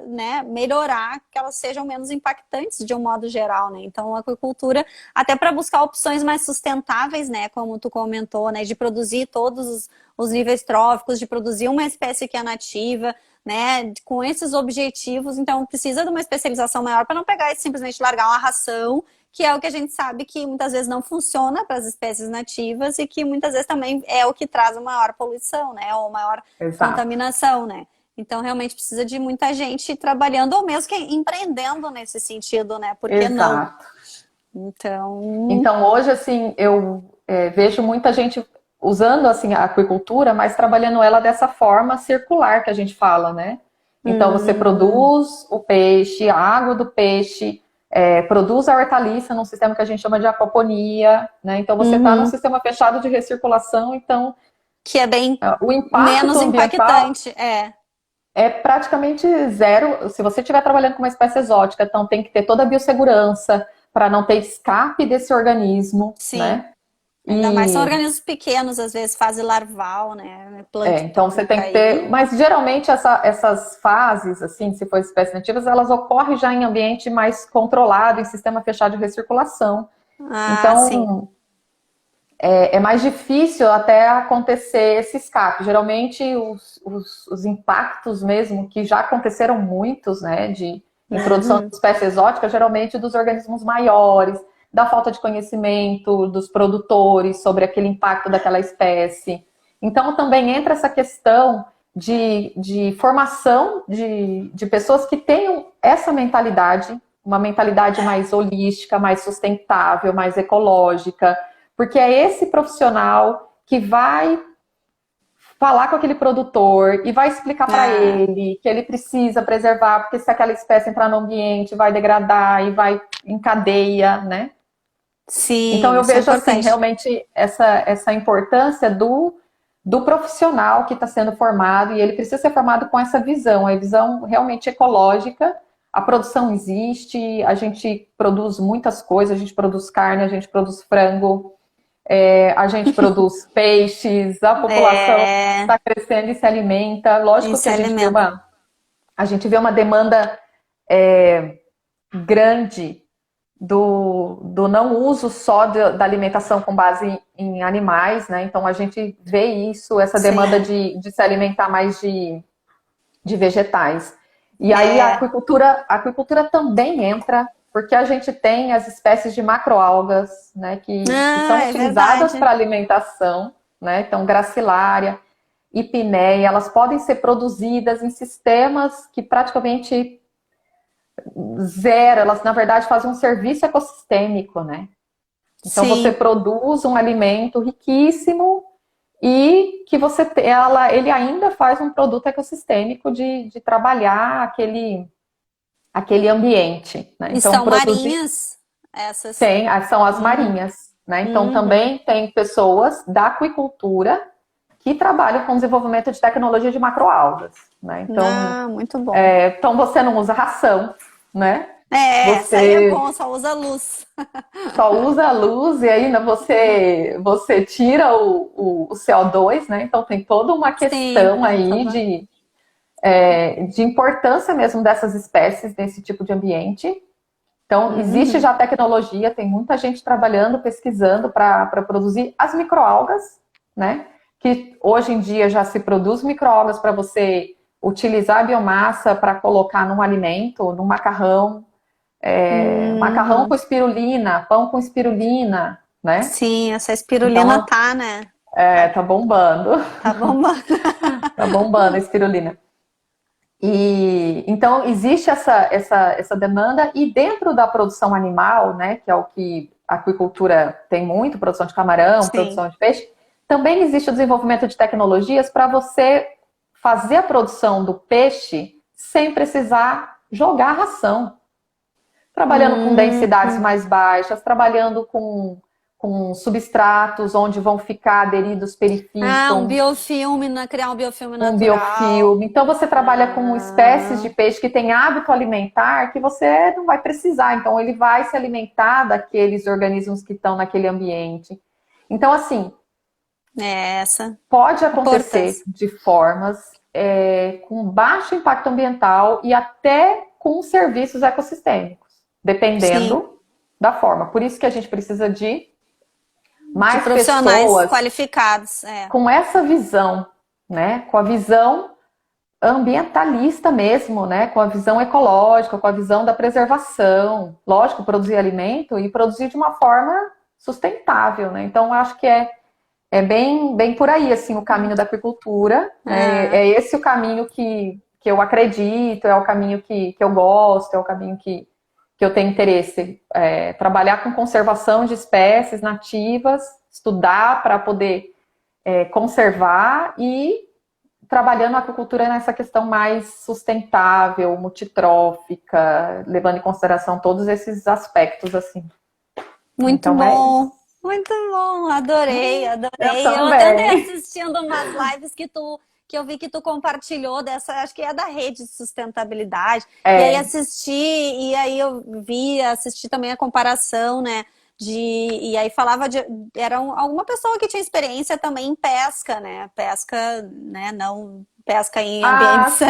[SPEAKER 1] né, melhorar, que elas sejam menos impactantes de um modo geral, né? Então, a aquicultura, até para buscar opções mais sustentáveis, né, como tu comentou, né, de produzir todos os níveis tróficos, de produzir uma espécie que é nativa, né, com esses objetivos, então precisa de uma especialização maior para não pegar e simplesmente largar uma ração, que é o que a gente sabe que muitas vezes não funciona para as espécies nativas e que muitas vezes também é o que traz a maior poluição, né, ou maior
[SPEAKER 2] Exato.
[SPEAKER 1] contaminação, né? Então, realmente precisa de muita gente trabalhando ou mesmo que empreendendo nesse sentido, né? Por que não?
[SPEAKER 2] Exato.
[SPEAKER 1] Então,
[SPEAKER 2] Então, hoje, assim, eu vejo muita gente usando, assim, a aquicultura, mas trabalhando ela dessa forma circular que a gente fala, né? Então, você
[SPEAKER 1] hum,
[SPEAKER 2] produz o peixe, a água do peixe, produz a hortaliça num sistema que a gente chama de aquaponia, né? Então, você está num
[SPEAKER 1] uhum,
[SPEAKER 2] sistema fechado de recirculação, então,
[SPEAKER 1] que é bem
[SPEAKER 2] o impacto
[SPEAKER 1] menos
[SPEAKER 2] ambiental
[SPEAKER 1] impactante, é.
[SPEAKER 2] é praticamente zero. Se você estiver trabalhando com uma espécie exótica, então tem que ter toda a biossegurança para não ter escape desse organismo,
[SPEAKER 1] Sim.
[SPEAKER 2] né?
[SPEAKER 1] Ainda mais são
[SPEAKER 2] E
[SPEAKER 1] organismos pequenos, às vezes, fase larval, né?
[SPEAKER 2] então você
[SPEAKER 1] Planctônica
[SPEAKER 2] tem que ter,
[SPEAKER 1] aí.
[SPEAKER 2] mas geralmente essas fases, assim, se for espécies nativas, elas ocorrem já em ambiente mais controlado, em sistema fechado de recirculação.
[SPEAKER 1] Ah, sim.
[SPEAKER 2] Então é mais difícil até acontecer esse escape. Geralmente os impactos mesmo, que já aconteceram muitos, né, de introdução de
[SPEAKER 1] Uhum.
[SPEAKER 2] espécie exótica, geralmente dos organismos maiores, da falta de conhecimento dos produtores sobre aquele impacto daquela espécie. Então também entra essa questão de formação de pessoas que tenham essa mentalidade, uma mentalidade mais holística, mais sustentável, mais ecológica, porque é esse profissional que vai falar com aquele produtor e vai explicar para
[SPEAKER 1] Ah,
[SPEAKER 2] ele que ele precisa preservar, porque se aquela espécie entrar no ambiente, vai degradar e vai em cadeia, né? Então
[SPEAKER 1] sim,
[SPEAKER 2] eu
[SPEAKER 1] isso é
[SPEAKER 2] vejo assim,
[SPEAKER 1] importante.
[SPEAKER 2] realmente essa importância do profissional que está sendo formado, e ele precisa ser formado com essa visão, a visão realmente ecológica. A produção existe, a gente produz muitas coisas, a gente produz carne, a gente produz frango, a gente produz peixes, a população
[SPEAKER 1] É,
[SPEAKER 2] está crescendo e se alimenta. Lógico que
[SPEAKER 1] esse alimento.
[SPEAKER 2] a gente vê uma demanda grande do não uso só da alimentação com base em animais, né? Então a gente vê isso, essa demanda
[SPEAKER 1] Sim.
[SPEAKER 2] de se alimentar mais de vegetais. E aí
[SPEAKER 1] É.
[SPEAKER 2] a aquicultura também entra, porque a gente tem as espécies de macroalgas, né, que
[SPEAKER 1] Ah,
[SPEAKER 2] são
[SPEAKER 1] é
[SPEAKER 2] utilizadas
[SPEAKER 1] verdade.
[SPEAKER 2] para alimentação, né? Então, gracilária, hipneia, elas podem ser produzidas em sistemas que praticamente zero, elas na verdade fazem um serviço ecossistêmico, né? Então você
[SPEAKER 1] Sim.
[SPEAKER 2] produz um alimento riquíssimo e que ele ainda faz um produto ecossistêmico de trabalhar aquele ambiente, né?
[SPEAKER 1] E
[SPEAKER 2] Então
[SPEAKER 1] são
[SPEAKER 2] produzir
[SPEAKER 1] marinhas essas.
[SPEAKER 2] são as
[SPEAKER 1] Uhum.
[SPEAKER 2] marinhas, né? Então
[SPEAKER 1] Uhum.
[SPEAKER 2] também tem pessoas da aquicultura que trabalham com desenvolvimento de tecnologia de macroalgas, né?
[SPEAKER 1] Ah, muito bom.
[SPEAKER 2] Então você não usa ração, né?
[SPEAKER 1] É, essa aí é
[SPEAKER 2] Você
[SPEAKER 1] bom, só usa luz.
[SPEAKER 2] só usa a luz e ainda você tira o CO2, né? Então tem toda uma
[SPEAKER 1] Sim,
[SPEAKER 2] questão
[SPEAKER 1] é
[SPEAKER 2] aí
[SPEAKER 1] toda.
[SPEAKER 2] de importância mesmo dessas espécies nesse tipo de ambiente. Então, existe
[SPEAKER 1] Uhum.
[SPEAKER 2] já tecnologia, tem muita gente trabalhando, pesquisando para produzir as microalgas, né? Que hoje em dia já se produz microalgas para você utilizar a biomassa para colocar num alimento, num macarrão, macarrão com
[SPEAKER 1] Uhum.
[SPEAKER 2] espirulina, pão com espirulina, né?
[SPEAKER 1] Sim, essa espirulina
[SPEAKER 2] Então,
[SPEAKER 1] tá, né? Tá,
[SPEAKER 2] tá bombando,
[SPEAKER 1] tá bombando.
[SPEAKER 2] tá bombando a espirulina. E então existe essa demanda, e dentro da produção animal, né, que é o que a aquicultura tem muito, produção de camarão,
[SPEAKER 1] Sim.
[SPEAKER 2] produção de peixe, também existe o desenvolvimento de tecnologias para você fazer a produção do peixe sem precisar jogar a ração. Trabalhando com densidades
[SPEAKER 1] Uhum.
[SPEAKER 2] mais baixas, trabalhando com substratos onde vão ficar aderidos
[SPEAKER 1] Ah, um
[SPEAKER 2] perifítons,
[SPEAKER 1] biofilme, criar um biofilme
[SPEAKER 2] um
[SPEAKER 1] natural.
[SPEAKER 2] biofilme. Então você trabalha com espécies de
[SPEAKER 1] Ah,
[SPEAKER 2] peixe que têm hábito alimentar que você não vai precisar. Então ele vai se alimentar daqueles organismos que estão naquele ambiente. Então, assim,
[SPEAKER 1] é essa
[SPEAKER 2] pode acontecer
[SPEAKER 1] importância.
[SPEAKER 2] de formas com baixo impacto ambiental e até com serviços ecossistêmicos,
[SPEAKER 1] Sim,
[SPEAKER 2] dependendo da forma. Por isso que a gente precisa de
[SPEAKER 1] de
[SPEAKER 2] mais
[SPEAKER 1] profissionais
[SPEAKER 2] pessoas
[SPEAKER 1] qualificados. É.
[SPEAKER 2] com essa visão, né? Com a visão ambientalista mesmo, né? Com a visão ecológica, com a visão da preservação. Lógico, produzir alimento e produzir de uma forma sustentável, né? Então, acho que é bem por aí, assim, o caminho da aquicultura, né?
[SPEAKER 1] Ah,
[SPEAKER 2] É esse o caminho que eu acredito, é o caminho que eu gosto, é o caminho que eu tenho interesse. Trabalhar com conservação de espécies nativas, estudar para poder conservar e trabalhando a aquicultura nessa questão mais sustentável, multitrófica, levando em consideração todos esses aspectos, assim.
[SPEAKER 1] muito
[SPEAKER 2] Então é isso.
[SPEAKER 1] bom. Muito bom, adorei,
[SPEAKER 2] Eu
[SPEAKER 1] adorei. Eu até andei
[SPEAKER 2] também.
[SPEAKER 1] assistindo umas lives que eu vi que tu compartilhou dessa, acho que é da rede de sustentabilidade. E aí
[SPEAKER 2] É,
[SPEAKER 1] assisti, e aí eu assisti também a comparação, né? E aí falava de, alguma pessoa que tinha experiência também em pesca, né? Pesca, né? Não pesca em ambientes,
[SPEAKER 2] sim.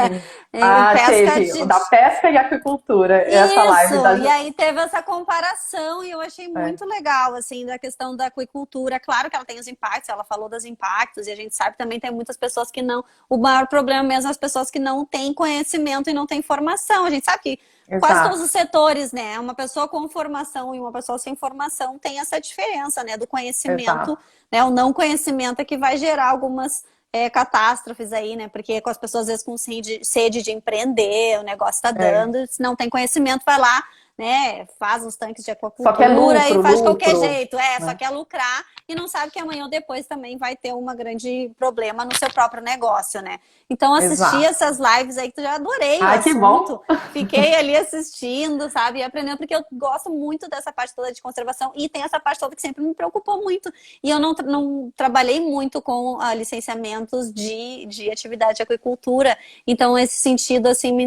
[SPEAKER 1] pesca
[SPEAKER 2] Teve o da pesca e aquicultura, essa live
[SPEAKER 1] isso,
[SPEAKER 2] da
[SPEAKER 1] e aí teve essa comparação e eu achei
[SPEAKER 2] é,
[SPEAKER 1] muito legal, assim, da questão da aquicultura. Claro que ela tem os impactos, ela falou dos impactos, e a gente sabe também tem muitas pessoas que não. O maior problema mesmo é as pessoas que não têm conhecimento e não têm formação. A gente sabe que quase todos
[SPEAKER 2] exato,
[SPEAKER 1] os setores, né? Uma pessoa com formação e uma pessoa sem formação tem essa diferença, né? Do conhecimento,
[SPEAKER 2] exato,
[SPEAKER 1] né? O não conhecimento é que vai gerar algumas catástrofes aí, né? Porque com as pessoas às vezes com sede de empreender, o negócio tá
[SPEAKER 2] é.
[SPEAKER 1] dando, se não tem conhecimento, vai lá, né? Faz uns tanques de
[SPEAKER 2] Só que é
[SPEAKER 1] aquacultura e
[SPEAKER 2] lucro,
[SPEAKER 1] faz de qualquer
[SPEAKER 2] lucro,
[SPEAKER 1] jeito, só
[SPEAKER 2] né?
[SPEAKER 1] quer lucrar e não sabe que amanhã ou depois também vai ter um grande problema no seu próprio negócio, né? Então assisti
[SPEAKER 2] Exato.
[SPEAKER 1] essas lives aí que eu já adorei o
[SPEAKER 2] Ai, que
[SPEAKER 1] assunto,
[SPEAKER 2] bom.
[SPEAKER 1] fiquei ali assistindo, sabe, e aprendendo porque eu gosto muito dessa parte toda de conservação e tem essa parte toda que sempre me preocupou muito e eu não trabalhei muito com licenciamentos de atividade de aquicultura. Então, nesse sentido, assim, me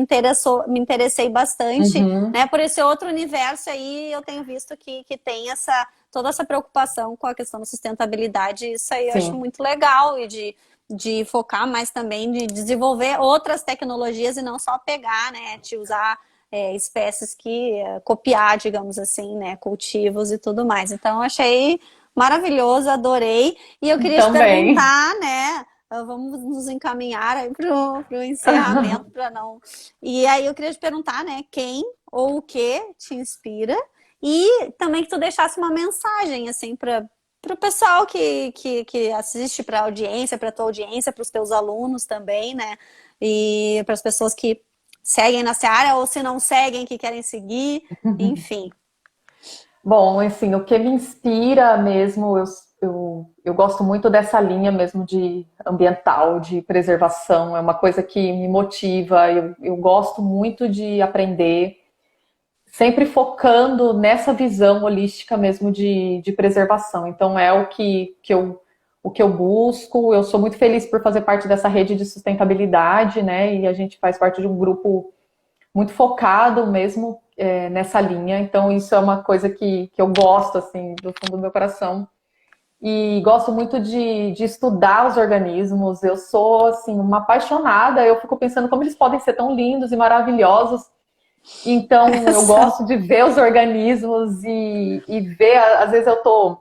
[SPEAKER 1] interessei bastante,
[SPEAKER 2] Uhum,
[SPEAKER 1] né? Por esse outro universo aí, eu tenho visto que tem toda essa preocupação com a questão da sustentabilidade. Isso aí eu acho
[SPEAKER 2] sim.
[SPEAKER 1] muito legal e de focar mais também, de desenvolver outras tecnologias e não só pegar, né? De usar espécies que copiar, digamos assim, né, cultivos e tudo mais. Então, eu achei maravilhoso, adorei. E eu queria te
[SPEAKER 2] Também.
[SPEAKER 1] perguntar, né? Vamos nos encaminhar aí pro encerramento, para não. E aí eu queria te perguntar, né, quem ou o que te inspira e também que tu deixasse uma mensagem assim para o pessoal que assiste, para a audiência, para a tua audiência, para os teus alunos também, né? E para as pessoas que seguem nessa área ou se não seguem, que querem seguir, enfim.
[SPEAKER 2] Bom, assim, o que me inspira mesmo, eu gosto muito dessa linha mesmo de ambiental, de preservação, é uma coisa que me motiva, eu gosto muito de aprender, sempre focando nessa visão holística mesmo de preservação. Então é o que eu busco, eu sou muito feliz por fazer parte dessa rede de sustentabilidade, né? E a gente faz parte de um grupo muito focado mesmo nessa linha. Então, isso é uma coisa que eu gosto, assim, do fundo do meu coração. E gosto muito de estudar os organismos. Eu sou, assim, uma apaixonada. Eu fico pensando como eles podem ser tão lindos e maravilhosos. Então, eu
[SPEAKER 1] Essa.
[SPEAKER 2] gosto de ver os organismos e ver, às vezes eu tô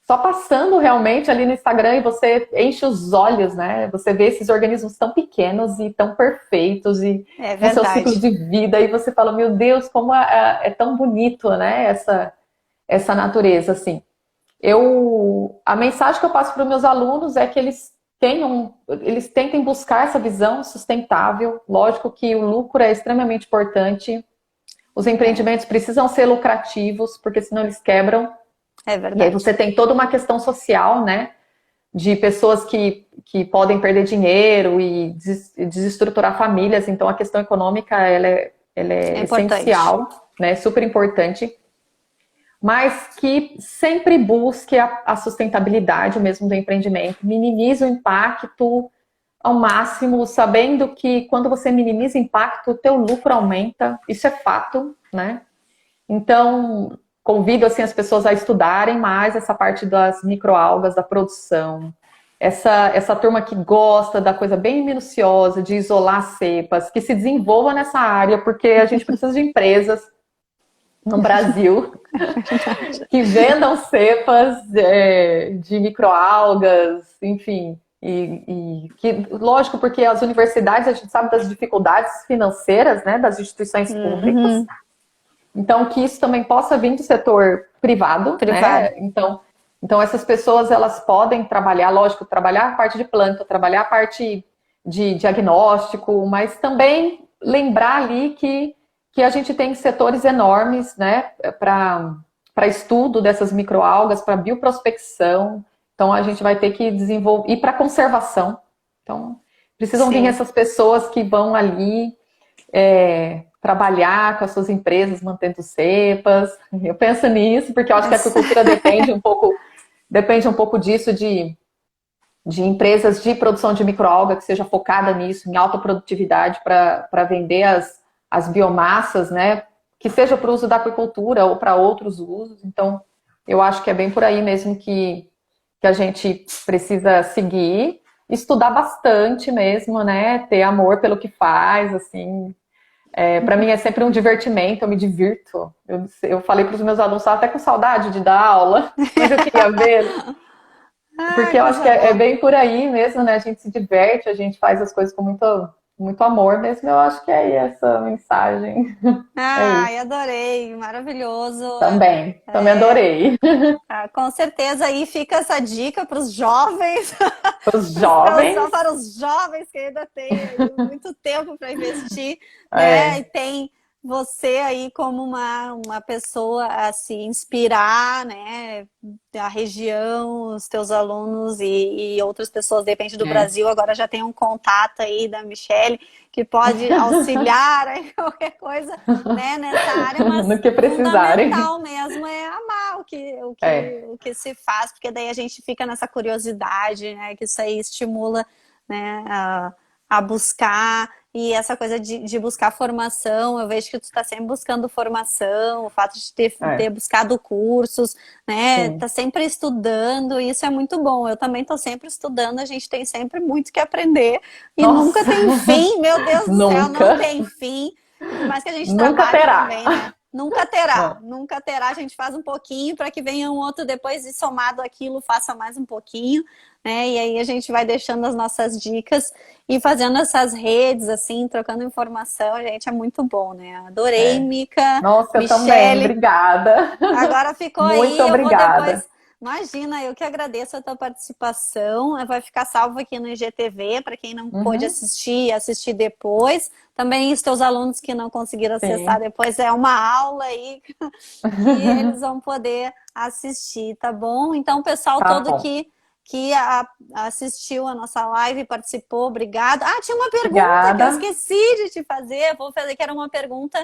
[SPEAKER 2] só passando realmente ali no Instagram e você enche os olhos, né? Você vê esses organismos tão pequenos e tão perfeitos e
[SPEAKER 1] É
[SPEAKER 2] com seus ciclos
[SPEAKER 1] verdade.
[SPEAKER 2] de vida e você fala, meu Deus, como é tão bonito, né? Essa natureza, assim. A mensagem que eu passo para os meus alunos é que eles tentem buscar essa visão sustentável. Lógico que o lucro é extremamente importante. Os
[SPEAKER 1] É,
[SPEAKER 2] empreendimentos precisam ser lucrativos, porque senão eles quebram.
[SPEAKER 1] é
[SPEAKER 2] E aí
[SPEAKER 1] verdade.
[SPEAKER 2] você tem toda uma questão social, né? De pessoas que podem perder dinheiro e desestruturar famílias. Então, a questão econômica ela
[SPEAKER 1] É
[SPEAKER 2] é
[SPEAKER 1] importante.
[SPEAKER 2] essencial, né? Super importante. Mas que sempre busque a sustentabilidade mesmo do empreendimento. Minimize o impacto ao máximo, sabendo que quando você minimiza o impacto, o teu lucro aumenta. Isso é fato, né? Então, convido assim as pessoas a estudarem mais essa parte das microalgas, da produção. Essa turma que gosta da coisa bem minuciosa, de isolar cepas, que se desenvolva nessa área, porque a gente precisa de empresas no Brasil que vendam cepas de microalgas, enfim. E que, lógico, porque as universidades, a gente sabe das dificuldades financeiras, né, das instituições públicas.
[SPEAKER 1] Uhum.
[SPEAKER 2] Então, que isso também possa vir do setor privado,
[SPEAKER 1] Privado.
[SPEAKER 2] né? Então essas pessoas, elas podem trabalhar, lógico, trabalhar a parte de planta, trabalhar a parte de diagnóstico, mas também lembrar ali que a gente tem setores enormes, né, para estudo dessas microalgas, para bioprospecção. Então, a gente vai ter que desenvolver, e para conservação. Então, precisam vir
[SPEAKER 1] Sim.
[SPEAKER 2] essas pessoas que vão ali trabalhar com as suas empresas mantendo cepas. Eu penso nisso porque eu acho que a aquicultura depende um pouco disso de empresas de produção de microalga que seja focada nisso, em alta produtividade para vender as biomassas, né? Que seja para o uso da aquicultura ou para outros usos. Então, eu acho que é bem por aí mesmo que a gente precisa seguir, estudar bastante mesmo, né? Ter amor pelo que faz, assim, para mim é sempre um divertimento, eu me divirto. Eu falei para os meus alunos, estava até com saudade de dar aula, mas eu queria ver,
[SPEAKER 1] Ah,
[SPEAKER 2] porque eu acho que
[SPEAKER 1] coisa
[SPEAKER 2] é
[SPEAKER 1] boa.
[SPEAKER 2] bem por aí mesmo, né? A gente se diverte, a gente faz as coisas com muito amor mesmo. Eu acho que é essa mensagem. É
[SPEAKER 1] Ai,
[SPEAKER 2] isso.
[SPEAKER 1] adorei, maravilhoso.
[SPEAKER 2] Também
[SPEAKER 1] É,
[SPEAKER 2] adorei.
[SPEAKER 1] com certeza aí fica essa dica para os jovens,
[SPEAKER 2] Os jovens,
[SPEAKER 1] para os jovens que ainda têm aí muito tempo para investir, né? E
[SPEAKER 2] é,
[SPEAKER 1] tem você aí como uma pessoa a se inspirar, né? A região, os teus alunos e outras pessoas, depende do
[SPEAKER 2] é.
[SPEAKER 1] Brasil, agora já tem um contato aí da Michelle que pode auxiliar aí qualquer coisa, né, nessa área, mas
[SPEAKER 2] No que precisarem.
[SPEAKER 1] fundamental mesmo é amar
[SPEAKER 2] É,
[SPEAKER 1] o que se faz, porque daí a gente fica nessa curiosidade, né? Que isso aí estimula, né, a buscar. E essa coisa de buscar formação, eu vejo que tu está sempre buscando formação, o fato de ter
[SPEAKER 2] é,
[SPEAKER 1] buscado cursos, né?
[SPEAKER 2] sim.
[SPEAKER 1] Tá sempre estudando, e isso é muito bom. Eu também estou sempre estudando, a gente tem sempre muito que aprender e nunca
[SPEAKER 2] Nossa,
[SPEAKER 1] tem fim, meu Deus do céu, não
[SPEAKER 2] nunca.
[SPEAKER 1] tem fim. E por mais que a gente
[SPEAKER 2] Nunca
[SPEAKER 1] trabalhe
[SPEAKER 2] terá.
[SPEAKER 1] também, né? Nunca terá,
[SPEAKER 2] É,
[SPEAKER 1] nunca terá. A gente faz um pouquinho para que venha um outro depois e somado aquilo faça mais um pouquinho, né? E aí a gente vai deixando as nossas dicas e fazendo essas redes, assim, trocando informação. Gente, é muito bom, né? Adorei,
[SPEAKER 2] é.
[SPEAKER 1] Mica,
[SPEAKER 2] Nossa, eu também,
[SPEAKER 1] Michele.
[SPEAKER 2] obrigada.
[SPEAKER 1] Agora ficou
[SPEAKER 2] Muito
[SPEAKER 1] aí, eu vou
[SPEAKER 2] obrigada.
[SPEAKER 1] depois. Imagina, eu que agradeço a tua participação. Vai ficar salvo aqui no IGTV para quem não pôde
[SPEAKER 2] Uhum,
[SPEAKER 1] assistir, assistir depois. Também os teus alunos que não conseguiram acessar
[SPEAKER 2] sim,
[SPEAKER 1] depois, é uma aula aí que eles vão poder assistir, tá bom? Então, o pessoal
[SPEAKER 2] tá
[SPEAKER 1] todo
[SPEAKER 2] bom.
[SPEAKER 1] que assistiu a nossa live, participou, obrigado. Ah, tinha uma pergunta que eu
[SPEAKER 2] Obrigada.
[SPEAKER 1] esqueci de te fazer. Vou fazer que era uma pergunta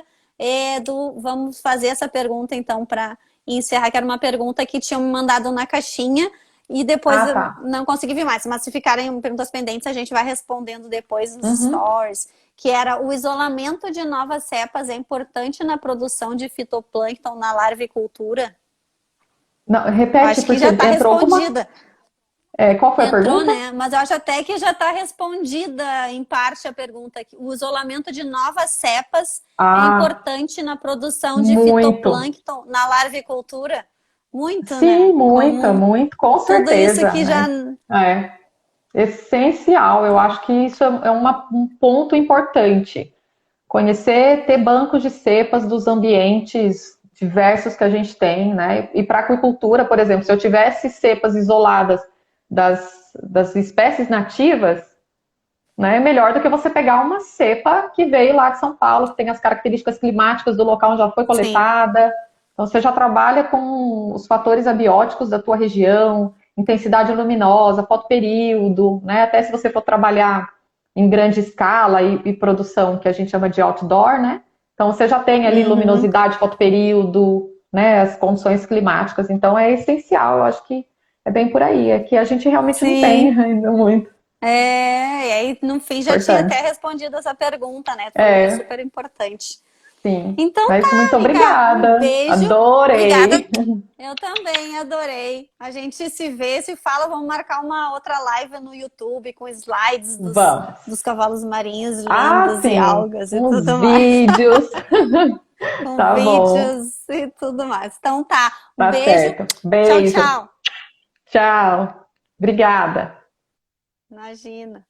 [SPEAKER 1] vamos fazer essa pergunta então para encerrar, que era uma pergunta que tinham me mandado na caixinha e depois
[SPEAKER 2] Ah,
[SPEAKER 1] eu
[SPEAKER 2] tá.
[SPEAKER 1] não consegui ver mais. Mas se ficarem perguntas pendentes, a gente vai respondendo depois nos
[SPEAKER 2] Uhum.
[SPEAKER 1] stories. Que era o isolamento de novas cepas é importante na produção de fitoplâncton na larvicultura?
[SPEAKER 2] Não, repete,
[SPEAKER 1] Acho que
[SPEAKER 2] porque
[SPEAKER 1] já está
[SPEAKER 2] entrou alguma.
[SPEAKER 1] respondida.
[SPEAKER 2] Qual foi a
[SPEAKER 1] Entrou,
[SPEAKER 2] pergunta?
[SPEAKER 1] né? Mas eu acho até que já está respondida em parte a pergunta. Que o isolamento de novas cepas é
[SPEAKER 2] Ah,
[SPEAKER 1] importante na produção de
[SPEAKER 2] muito.
[SPEAKER 1] fitoplâncton na larvicultura? Muito,
[SPEAKER 2] Sim,
[SPEAKER 1] né?
[SPEAKER 2] muita,
[SPEAKER 1] Como
[SPEAKER 2] muito, com
[SPEAKER 1] tudo isso
[SPEAKER 2] certeza,
[SPEAKER 1] que já.
[SPEAKER 2] né? É essencial. Eu acho que isso é um ponto importante. Conhecer, ter bancos de cepas dos ambientes diversos que a gente tem, né? E para a aquicultura, por exemplo, se eu tivesse cepas isoladas das espécies nativas, né, é melhor do que você pegar uma cepa que veio lá de São Paulo, que tem as características climáticas do local onde já foi
[SPEAKER 1] Sim.
[SPEAKER 2] coletada. Então, você já trabalha com os fatores abióticos da tua região, intensidade luminosa, fotoperíodo, né? Até se você for trabalhar em grande escala e produção, que a gente chama de outdoor, né? Então, você já tem ali
[SPEAKER 1] Uhum.
[SPEAKER 2] luminosidade, fotoperíodo, né? As condições climáticas. Então, é essencial. Eu acho que é bem por aí. É que a gente realmente não tem
[SPEAKER 1] Sim.
[SPEAKER 2] ainda muito.
[SPEAKER 1] E aí no fim já tinha até
[SPEAKER 2] Importante.
[SPEAKER 1] respondido essa pergunta, né? Tu falou que é
[SPEAKER 2] É,
[SPEAKER 1] super importante.
[SPEAKER 2] sim.
[SPEAKER 1] Então tá,
[SPEAKER 2] Mas muito
[SPEAKER 1] Mica, um
[SPEAKER 2] obrigada.
[SPEAKER 1] beijo. Obrigada.
[SPEAKER 2] Adorei.
[SPEAKER 1] Eu também adorei. A gente se vê, se fala, vamos marcar uma outra live no YouTube com slides
[SPEAKER 2] Vamos.
[SPEAKER 1] dos cavalos marinhos
[SPEAKER 2] Ah,
[SPEAKER 1] lindos e
[SPEAKER 2] sim.
[SPEAKER 1] algas e
[SPEAKER 2] Uns
[SPEAKER 1] tudo mais.
[SPEAKER 2] vídeos.
[SPEAKER 1] Com
[SPEAKER 2] Tá bom.
[SPEAKER 1] vídeos e tudo mais. Então tá, um
[SPEAKER 2] Tá
[SPEAKER 1] beijo.
[SPEAKER 2] certo.
[SPEAKER 1] Tchau,
[SPEAKER 2] Beijo.
[SPEAKER 1] tchau.
[SPEAKER 2] Tchau. Obrigada.
[SPEAKER 1] Imagina.